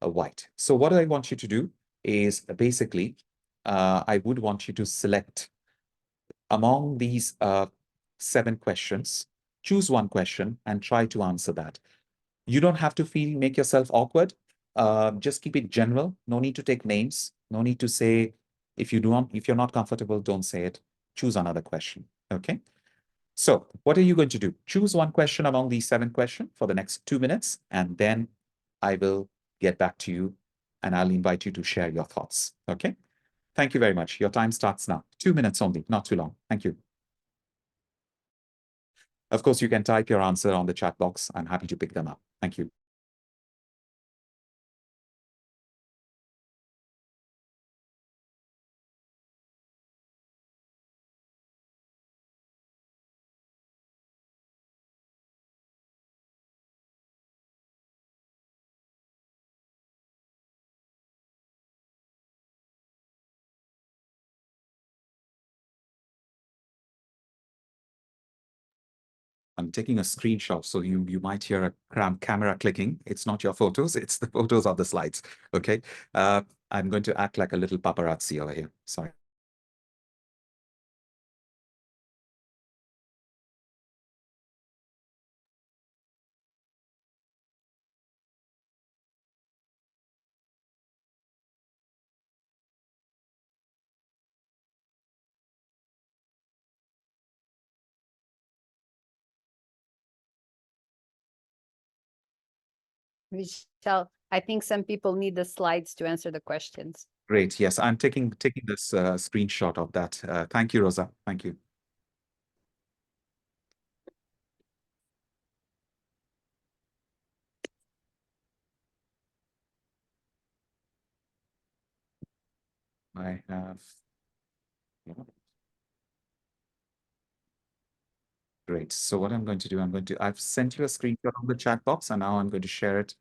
a white. So what I want you to do is basically, I would want you to select among these 7 questions, choose one question and try to answer that. You don't have to make yourself awkward. Just keep it general. No need to take names. No need to say, if you're not comfortable, don't say it. Choose another question. Okay. So what are you going to do? Choose one question among these 7 questions for the next 2 minutes, and then I will get back to you and I'll invite you to share your thoughts. Okay. Thank you very much. Your time starts now. 2 minutes only, not too long. Thank you. Of course, you can type your answer on the chat box. I'm happy to pick them up. Thank you. I'm taking a screenshot, so you might hear a camera clicking. It's not your photos, it's the photos of the slides. Okay. I'm going to act like a little paparazzi over here. Sorry. Vishal, I think some people need the slides to answer the questions. Great. Yes, I'm taking this screenshot of that. Thank you, Rosa. Thank you. I have. Yeah. Great. So what I'm going to do, I've sent you a screenshot of the chat box, and now I'm going to share it.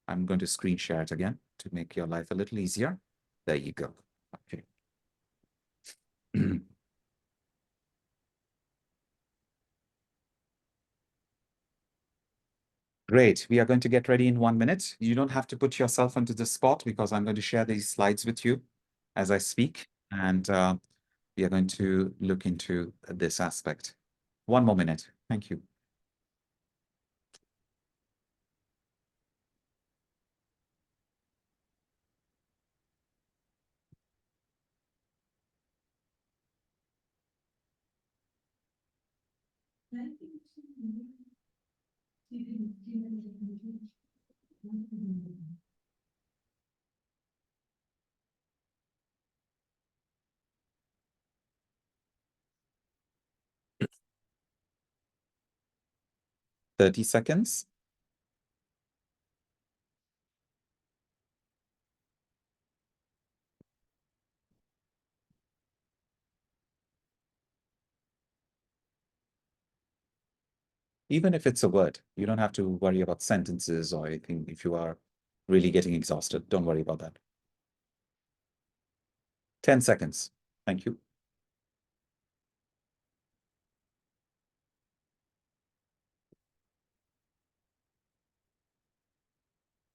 I'm going to screen share it again to make your life a little easier. There you go. Okay. Great. We are going to get ready in 1 minute. You don't have to put yourself into the spot because I'm going to share these slides with you as I speak. And we are going to look into this aspect. 1 more minute. Thank you. Thank you. 30 seconds. Even if it's a word, you don't have to worry about sentences or anything. If you are really getting exhausted, don't worry about that. 10 seconds. Thank you.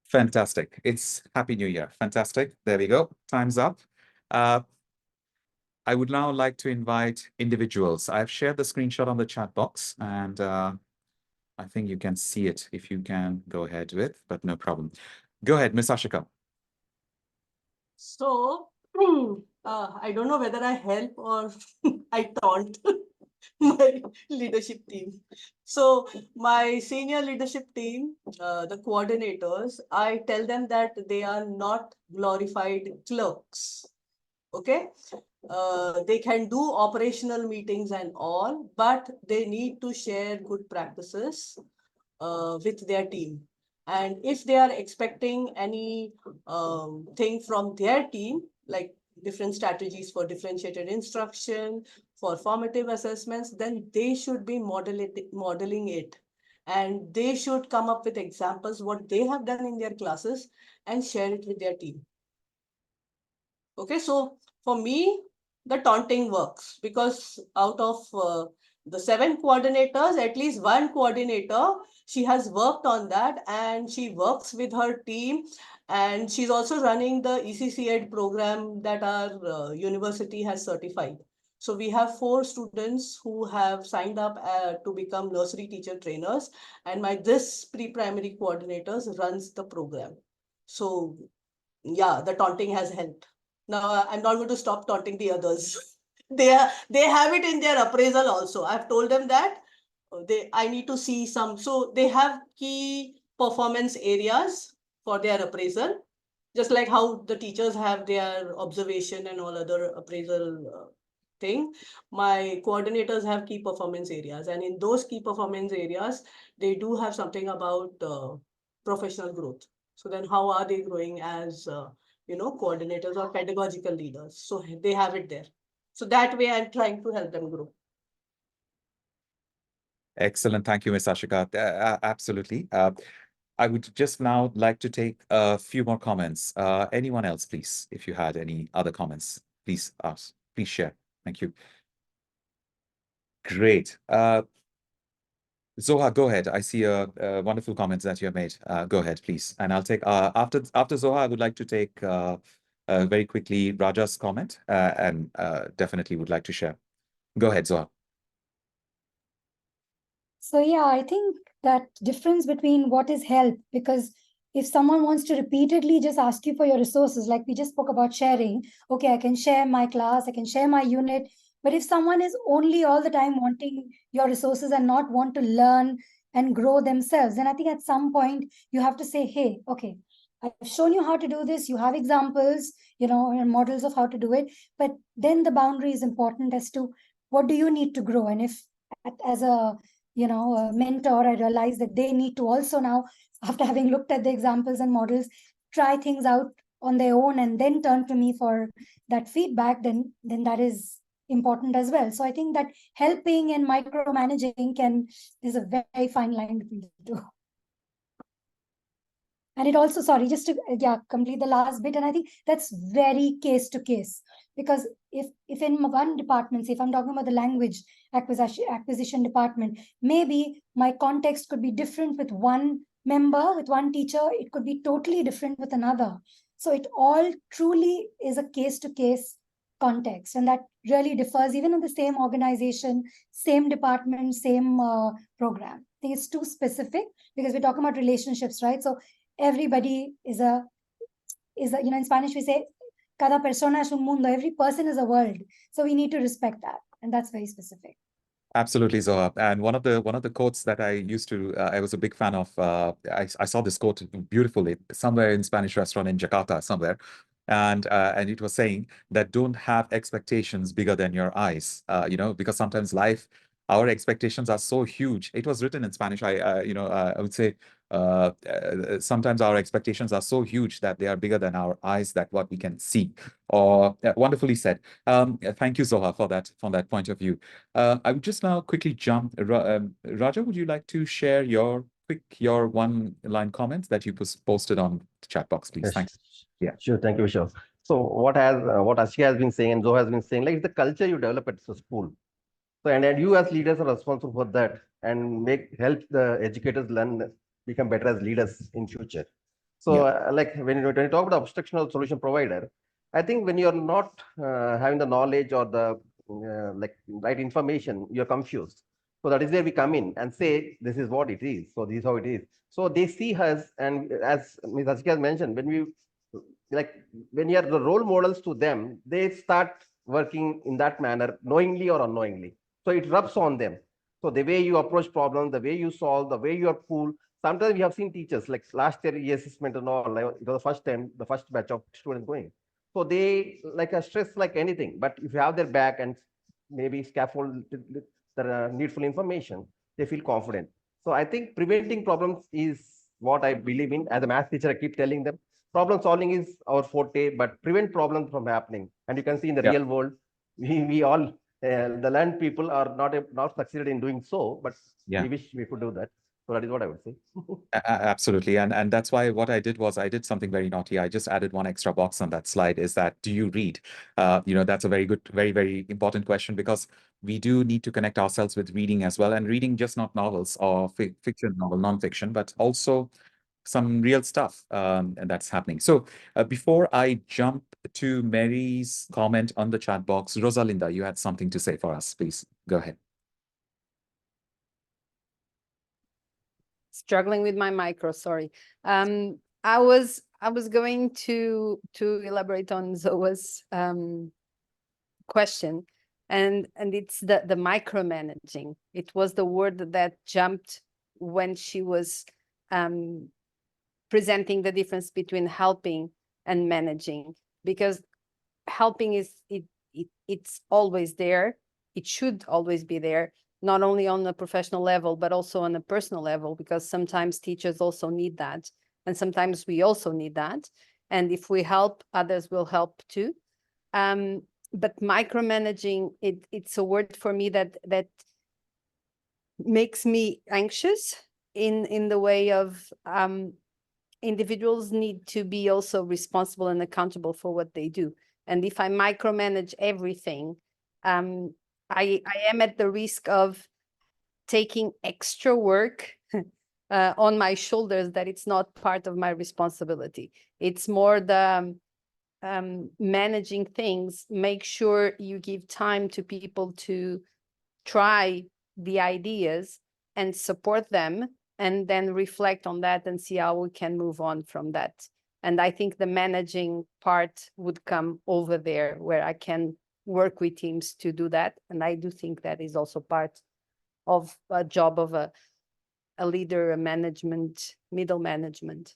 Fantastic. It's Happy New Year. Fantastic. There we go. Time's up. I would now like to invite individuals. I've shared the screenshot on the chat box, and I think you can see it if you can go ahead with, but no problem. Go ahead, Miss Ashika. So, I don't know whether I help or I taunt my leadership team. So, my senior leadership team, the coordinators, I tell them that they are not glorified clerks. Okay, they can do operational meetings and all, but they need to share good practices with their team. And if they are expecting any thing from their team, like different strategies for differentiated instruction, for formative assessments, then they should be modeling it. And they should come up with examples, what they have done in their classes, and share it with their team. Okay, so for me, the taunting works because out of the 7 coordinators, at least 1 coordinator, she has worked on that and she works with her team, and she's also running the ECC-Ed program that our university has certified. So we have 4 students who have signed up to become nursery teacher trainers, and this pre-primary coordinators runs the program. So yeah, the taunting has helped. Now I'm not going to stop taunting the others. They have it in their appraisal also. I've told them that I need to see some. So they have key performance areas for their appraisal, just like how the teachers have their observation and all other appraisal thing. My coordinators have key performance areas, and in those key performance areas, they do have something about professional growth. So then, how are they growing as coordinators or pedagogical leaders? So they have it there. So that way, I'm trying to help them grow. Excellent. Thank you, Ms. Ashika. Absolutely. I would just now like to take a few more comments. Anyone else, please, if you had any other comments, please ask. Please share. Thank you. Great. Zoha, go ahead. I see wonderful comments that you have made. Go ahead, please. And I'll take after Zoha, I would like to take very quickly Raja's comment and definitely would like to share. Go ahead, Zoha. So yeah, I think that difference between what is help, because if someone wants to repeatedly just ask you for your resources, like we just spoke about sharing, okay, I can share my class, I can share my unit. But if someone is only all the time wanting your resources and not want to learn and grow themselves, then I think at some point you have to say, hey, okay, I've shown you how to do this. You have examples, and models of how to do it. But then the boundary is important as to what do you need to grow. And if as a a mentor, I realized that they need to also now, after having looked at the examples and models, try things out on their own and then turn to me for that feedback, then that is important as well. So I think that helping and micromanaging is a very fine line between the two. And it also, sorry, just to complete the last bit, and I think that's very case to case, because if in one department, say if I'm talking about the language acquisition department, maybe my context could be different with one member, with one teacher, it could be totally different with another. So it all truly is a case to case context, and that really differs even in the same organization, same department, same program. I think it's too specific because we're talking about relationships, right? So everybody is a in Spanish we say cada persona es un mundo. Every person is a world, so we need to respect that, and that's very specific. Absolutely, Zoha. And one of the quotes that I used to, I was a big fan of. I saw this quote beautifully somewhere in Spanish restaurant in Jakarta somewhere, and it was saying that don't have expectations bigger than your eyes. Because sometimes life our expectations are so huge. It was written in Spanish. I would say sometimes our expectations are so huge that they are bigger than our eyes, that what we can see. Or wonderfully said. Thank you, Zoha, for that point of view. I would just now quickly jump. Raja, would you like to share your one-line comments that you posted on the chat box, please? Yes, Thanks. Yeah. sure. Thank you, Vishal. So what Ashika has been saying and Zoha has been saying, like, it's the culture you develop at the school. So and you as leaders are responsible for that and help the educators learn, become better as leaders in future. So like when you talk about obstructional solution provider, I think when you're not having the knowledge or the like right information, you're confused. So that is where we come in and say, this is what it is. So this is how it is. So they see us, and as Ms. Ashika has mentioned, when you are the role models to them, they start working in that manner, knowingly or unknowingly. So it rubs on them. So the way you approach problems, the way you solve, the way you are cool. Sometimes we have seen teachers like last year assessment and all. Like, it was the first time, the first batch of students going. So they like a stress like anything. But if you have their back and maybe scaffold the needful information, they feel confident. So I think preventing problems is what I believe in. As a math teacher, I keep telling them problem solving is our forte, but prevent problems from happening. And you can see in the real world, we all the learned people are not succeeded in doing so, but we wish we could do that. So that is what I would say. Absolutely. And that's why what I did was I did something very naughty. I just added one extra box on that slide, is that, do you read? That's a very good, very, very important question, because we do need to connect ourselves with reading as well. And reading just not novels or fiction, novel, nonfiction, but also some real stuff and that's happening. So before I jump to Mary's comment on the chat box, Rosalinda, you had something to say for us. Please go ahead. Struggling with my micro, sorry. I was going to elaborate on Zoa's question, and it's the micromanaging. It was the word that jumped when she was presenting the difference between helping and managing, because helping it's always there. It should always be there, not only on a professional level, but also on a personal level, because sometimes teachers also need that. And sometimes we also need that. And if we help, others will help too. But micromanaging, it's a word for me that makes me anxious in the way of individuals need to be also responsible and accountable for what they do. And if I micromanage everything, I am at the risk of taking extra work on my shoulders that it's not part of my responsibility. It's more the managing things. Make sure you give time to people to try the ideas and support them, and then reflect on that and see how we can move on from that. And I think the managing part would come over there, where I can work with teams to do that. And I do think that is also part of a job of a leader, a management, middle management.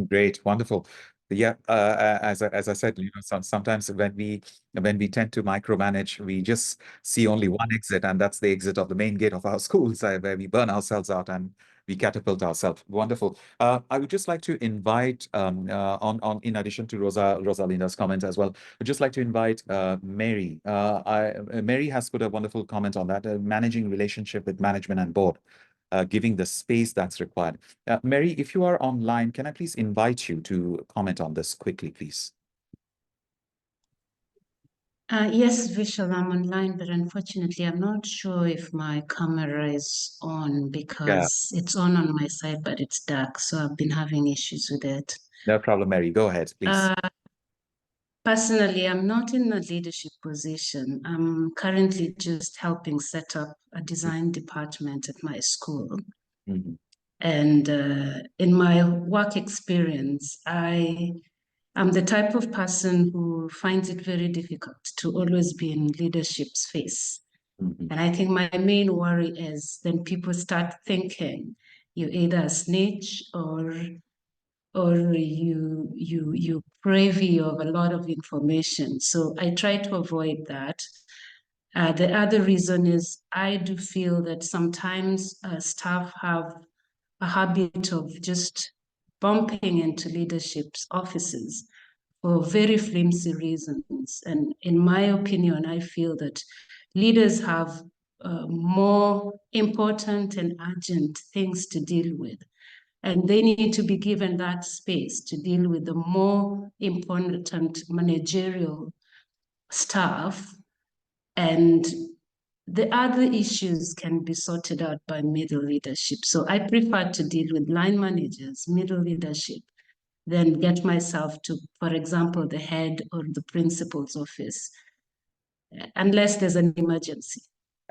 Great, wonderful. Yeah, as I said, sometimes when we tend to micromanage, we just see only one exit, and that's the exit of the main gate of our schools, where we burn ourselves out and we catapult ourselves. Wonderful. I would just like to invite, on in addition to Rosalinda's comments as well, I'd just like to invite Mary. Mary has put a wonderful comment on that, managing relationship with management and board. Giving the space that's required. Mary, if you are online, can I please invite you to comment on this quickly, please? Yes, Vishal, I'm online, but unfortunately, I'm not sure if my camera is on, because it's on my side, but it's dark. So I've been having issues with it. No problem, Mary. Go ahead, please. Personally, I'm not in a leadership position. I'm currently just helping set up a design department at my school. Mm-hmm. And in my work experience, I'm the type of person who finds it very difficult to always be in leadership's face. Mm-hmm. And I think my main worry is then people start thinking you're either a snitch or you privy of a lot of information. So I try to avoid that. The other reason is I do feel that sometimes staff have a habit of just bumping into leadership's offices for very flimsy reasons. And in my opinion, I feel that leaders have more important and urgent things to deal with. And they need to be given that space to deal with the more important managerial stuff. And the other issues can be sorted out by middle leadership. So I prefer to deal with line managers, middle leadership, than get myself to, for example, the head or the principal's office, unless there's an emergency.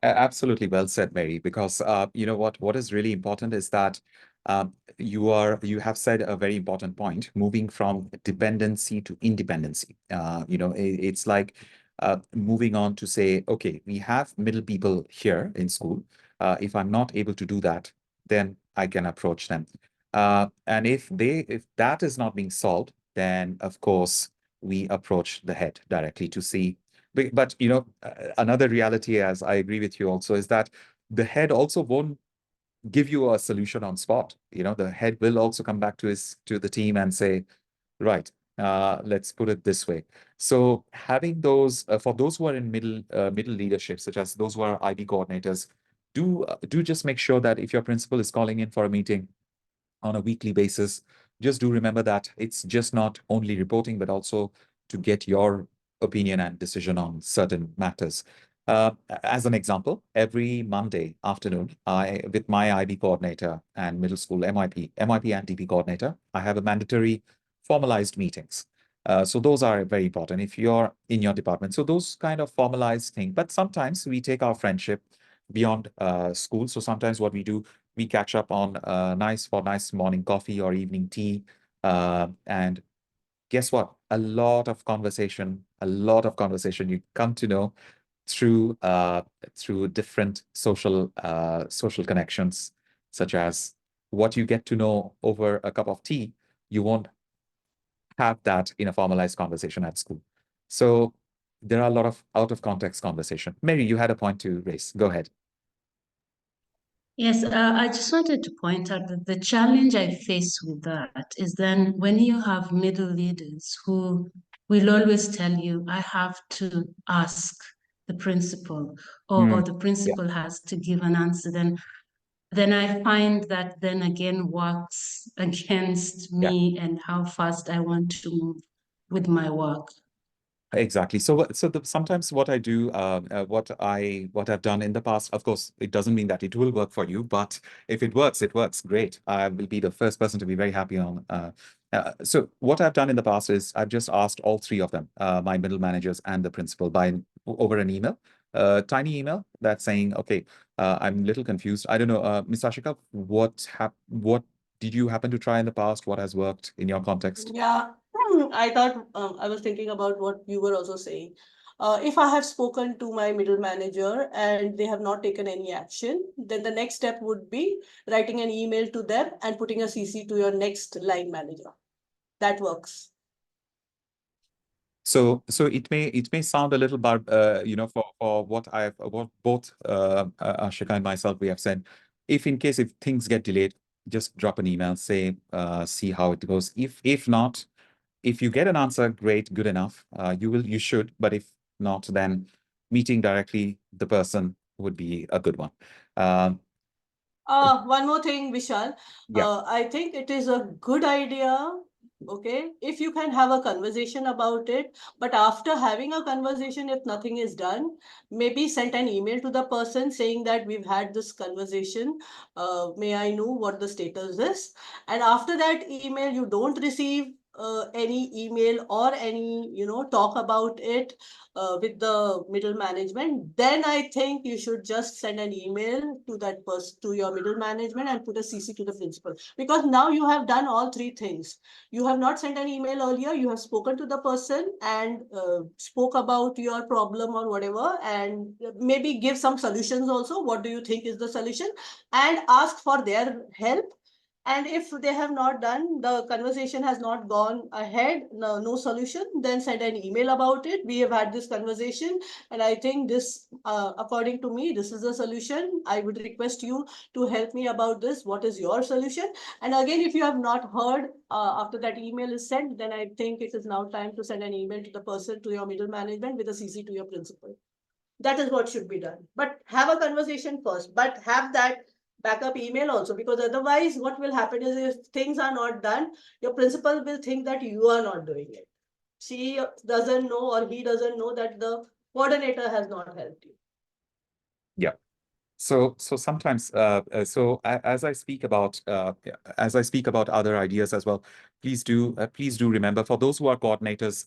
Absolutely well said, Mary, because you know what is really important is that you have said a very important point, moving from dependency to independency. You know, it's like moving on to say, okay, we have middle people here in school. If I'm not able to do that, then I can approach them. And if that is not being solved, then of course we approach the head directly to see. But you know, another reality, as I agree with you also, is that the head also won't give you a solution on spot. You know, the head will also come back to the team and say, right, let's put it this way. So having those for those who are in middle leadership, such as those who are IB coordinators, do just make sure that if your principal is calling in for a meeting on a weekly basis, just do remember that it's just not only reporting, but also to get your opinion and decision on certain matters. As an example, every Monday afternoon, with my IB coordinator and middle school MIP and DP coordinator, I have a mandatory formalized meetings. So those are very important if you're in your department. So those kind of formalized things, but sometimes we take our friendship beyond school. So sometimes what we do, we catch up on nice morning coffee or evening tea. And guess what? A lot of conversation you come to know through different social connections, such as what you get to know over a cup of tea, you won't have that in a formalized conversation at school. So there are a lot of out of context conversation. Mary, you had a point to raise. Go ahead. Yes, I just wanted to point out that the challenge I face with that is then when you have middle leaders who will always tell you, I have to ask the principal, or the principal has to give an answer, then I find that then again works against me and how fast I want to move with my work. Exactly. So sometimes what I do, what I've done in the past, of course, it doesn't mean that it will work for you, but if it works, it works. Great. I will be the first person to be very happy on. So what I've done in the past is I've just asked all three of them, my middle managers and the principal, over an email, tiny email that's saying, okay, I'm a little confused. I don't know, Ms. Ashika, what did you happen to try in the past? What has worked in your context? Yeah, I thought I was thinking about what you were also saying. If I have spoken to my middle manager and they have not taken any action, then the next step would be writing an email to them and putting a CC to your next line manager. That works. So it may sound a little you know, for what both Ashika and myself we have said, if things get delayed, just drop an email, say see how it goes. If not, if you get an answer, great, good enough. You should, but if not, then meeting directly the person would be a good one. One more thing, Vishal. Yeah. I think it is a good idea, okay, if you can have a conversation about it, but after having a conversation, if nothing is done, maybe send an email to the person saying that we've had this conversation. May I know what the status is? And after that email, you don't receive any email or any, talk about it with the middle management, then I think you should just send an email to that person, to your middle management, and put a CC to the principal. Because now you have done all three things. You have not sent an email earlier, you have spoken to the person and spoke about your problem or whatever, and maybe give some solutions also. What do you think is the solution? And ask for their help. And if they have not done, the conversation has not gone ahead, no solution, then send an email about it. We have had this conversation, and I think this, according to me, this is the solution. I would request you to help me about this. What is your solution? And again, if you have not heard after that email is sent, then I think it is now time to send an email to the person, to your middle management, with a CC to your principal. That is what should be done. But have a conversation first, but have that backup email also, because otherwise what will happen is, if things are not done, your principal will think that you are not doing it. She doesn't know, or he doesn't know, that the coordinator has not helped you. Yeah. So sometimes, as I speak about other ideas as well, please do remember, for those who are coordinators,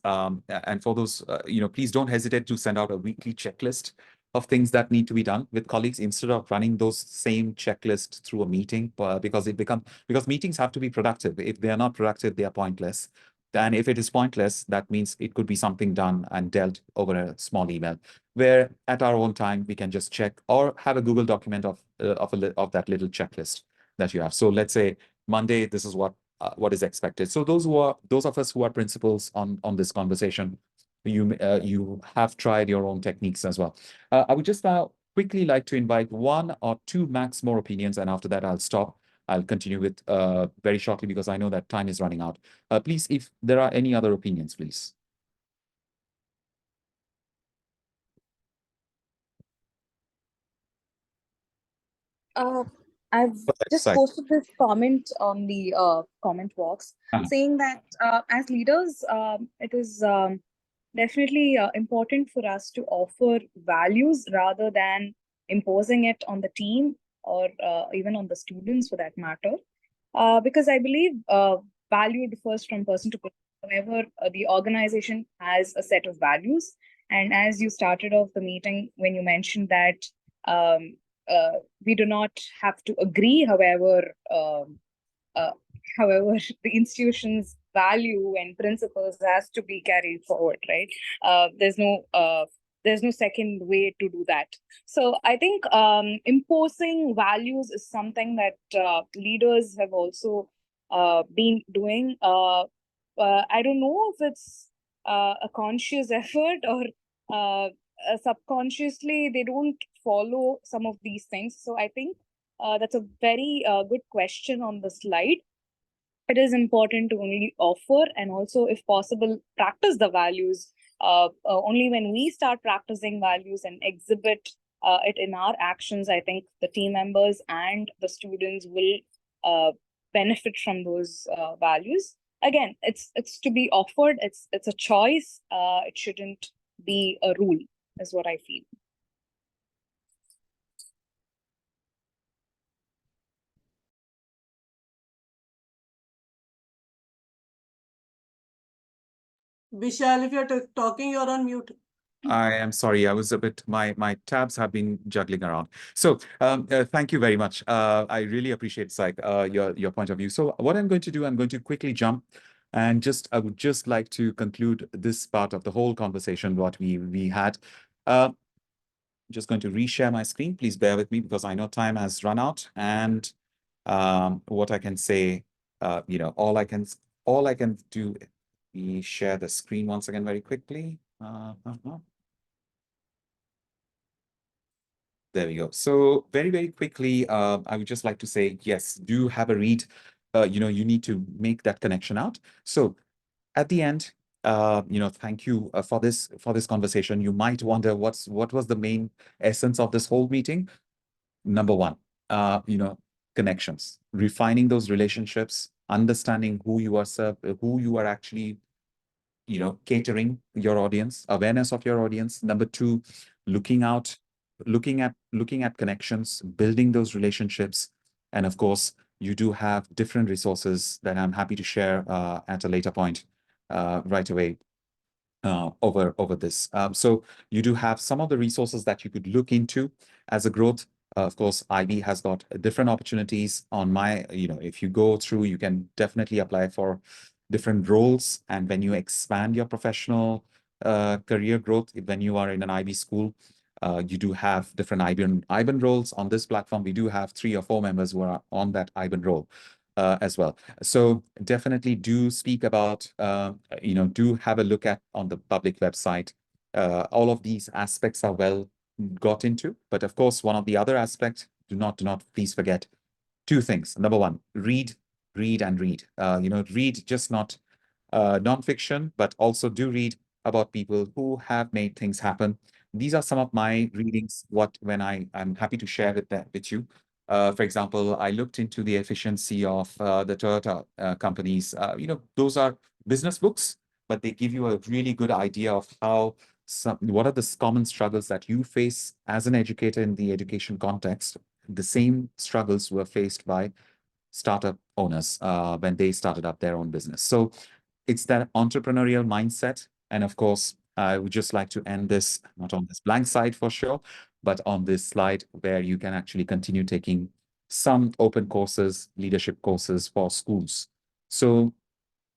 and for those, please don't hesitate to send out a weekly checklist of things that need to be done with colleagues, instead of running those same checklists through a meeting, because meetings have to be productive. If they are not productive, they are pointless. And if it is pointless, that means it could be something done and dealt over a small email, where at our own time we can just check, or have a Google document of that little checklist that you have. So let's say Monday, this is what is expected. So those of us who are principals on this conversation, you have tried your own techniques as well. I would just now quickly like to invite one or two max more opinions, and after that I'll stop. I'll continue with very shortly, because I know that time is running out. Please, if there are any other opinions, please. I've just Sorry. posted this comment on the comment box, saying that as leaders, it is definitely important for us to offer values rather than imposing it on the team, or even on the students for that matter. Because I believe value differs from person to person. However, the organization has a set of values. And as you started off the meeting, when you mentioned that um, we do not have to agree, uh, however, the institution's value and principles has to be carried forward, right? There's no second way to do that. So I think imposing values is something that leaders have also been doing. I don't know if it's a conscious effort, or subconsciously they don't follow some of these things. So I think that's a very good question on the slide. It is important to only offer, and also, if possible, practice the values. Only when we start practicing values and exhibit it in our actions, I think the team members and the students will benefit from those values. Again, it's to be offered. It's a choice. It shouldn't be a rule, is what I feel. Vishal, if you're talking, you're on mute. I am sorry. I was a bit, my tabs have been juggling around. So thank you very much. I really appreciate, Saik, your point of view. So what I'm going to do, I'm going to quickly jump, and I would just like to conclude this part of the whole conversation what we had. Just going to reshare my screen. Please bear with me, because I know time has run out. And what I can say, all I can do. We share the screen once again very quickly. There we go. So very, very quickly, I would just like to say, yes, do have a read. You need to make that connection out. So at the end, thank you for this conversation. You might wonder what was the main essence of this whole meeting. Number one, connections, refining those relationships, understanding who you are actually catering your audience, awareness of your audience. Number two, looking at connections, building those relationships. And of course, you do have different resources that I'm happy to share at a later point right away over this. So you do have some of the resources that you could look into as a growth. Of course, IB has got different opportunities on if you go through, you can definitely apply for different roles. And when you expand your professional career growth, when you are in an IB school, you do have different IBAN roles on this platform. We do have 3 or 4 members who are on that IBAN role. as well. So definitely do speak about, do have a look at on the public website. All of these aspects are well got into, but of course, one of the other aspects, do not please forget two things. Number one, read, read, and read. Read just not nonfiction, but also do read about people who have made things happen. These are some of my readings. I'm happy to share with you. For example, I looked into the efficiency of the Toyota companies. Those are business books, but they give you a really good idea of what are the common struggles that you face as an educator in the education context. The same struggles were faced by startup owners when they started up their own business. So it's that entrepreneurial mindset. And of course, I would just like to end this, not on this blank side for sure, but on this slide where you can actually continue taking some open courses, leadership courses for schools. So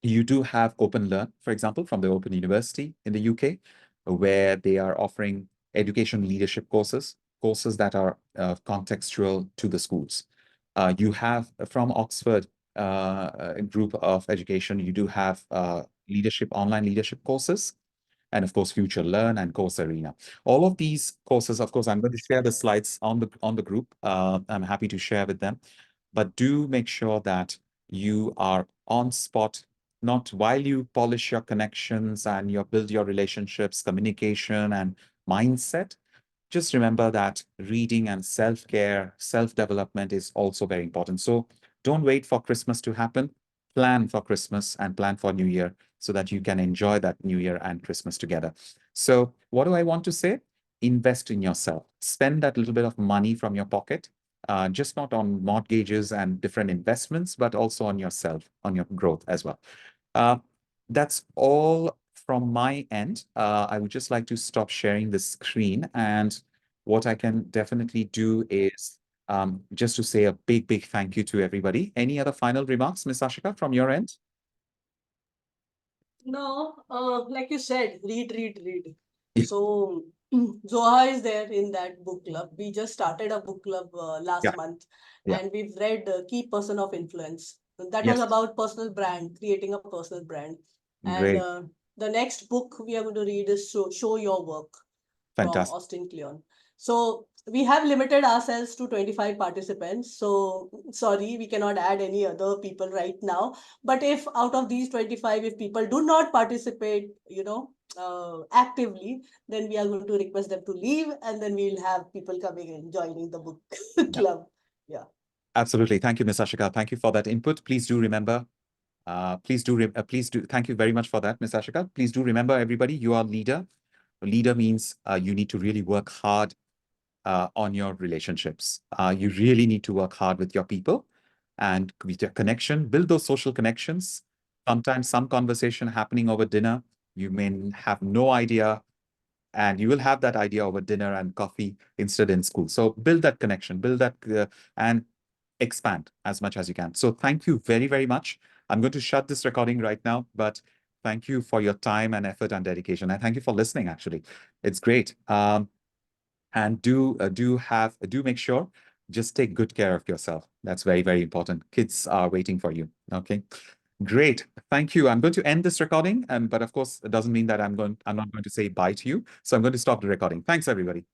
you do have Open Learn, for example, from the Open University in the UK, where they are offering education leadership courses that are contextual to the schools. You have from Oxford a group of education, you do have online leadership courses, and of course, Future Learn and Course Arena. All of these courses, of course, I'm going to share the slides on the group. I'm happy to share with them, but do make sure that you are on spot, not while you polish your connections and you build your relationships, communication, and mindset. Just remember that reading and self-care, self-development is also very important. So don't wait for Christmas to happen. Plan for Christmas and plan for New Year so that you can enjoy that New Year and Christmas together. So what do I want to say? Invest in yourself. Spend that little bit of money from your pocket, just not on mortgages and different investments, but also on yourself, on your growth as well. That's all from my end. I would just like to stop sharing the screen, and what I can definitely do is just to say a big, big thank you to everybody. Any other final remarks, Ms. Ashika, from your end? No, like you said, read, read, read. Yeah. So Zoha is there in that book club. We just started a book club last Yeah. month, Yeah. and we've read Key Person of Influence. That was Yes. about personal brand, creating a personal brand. And Great. the next book we are going to read is Show Your Work from Fantastic. Austin Kleon. So we have limited ourselves to 25 participants. So sorry, we cannot add any other people right now. But if out of these 25, if people do not participate, actively, then we are going to request them to leave, and then we'll have people coming and joining the book Yeah. club. Yeah. Absolutely. Thank you, Ms. Ashika. Thank you for that input. Please do remember, please do, thank you very much for that, Ms. Ashika. Please do remember, everybody, you are a leader. A leader means you need to really work hard on your relationships. You really need to work hard with your people and with your connection, build those social connections. Sometimes some conversation happening over dinner, you may have no idea, and you will have that idea over dinner and coffee instead in school. So build that connection, build that, and expand as much as you can. So thank you very, very much. I'm going to shut this recording right now, but thank you for your time and effort and dedication. And thank you for listening, actually. It's great. And do make sure, just take good care of yourself. That's very, very important. Kids are waiting for you. Okay. Great. Thank you. I'm going to end this recording, but of course, it doesn't mean that I'm not going to say bye to you. So I'm going to stop the recording. Thanks, everybody.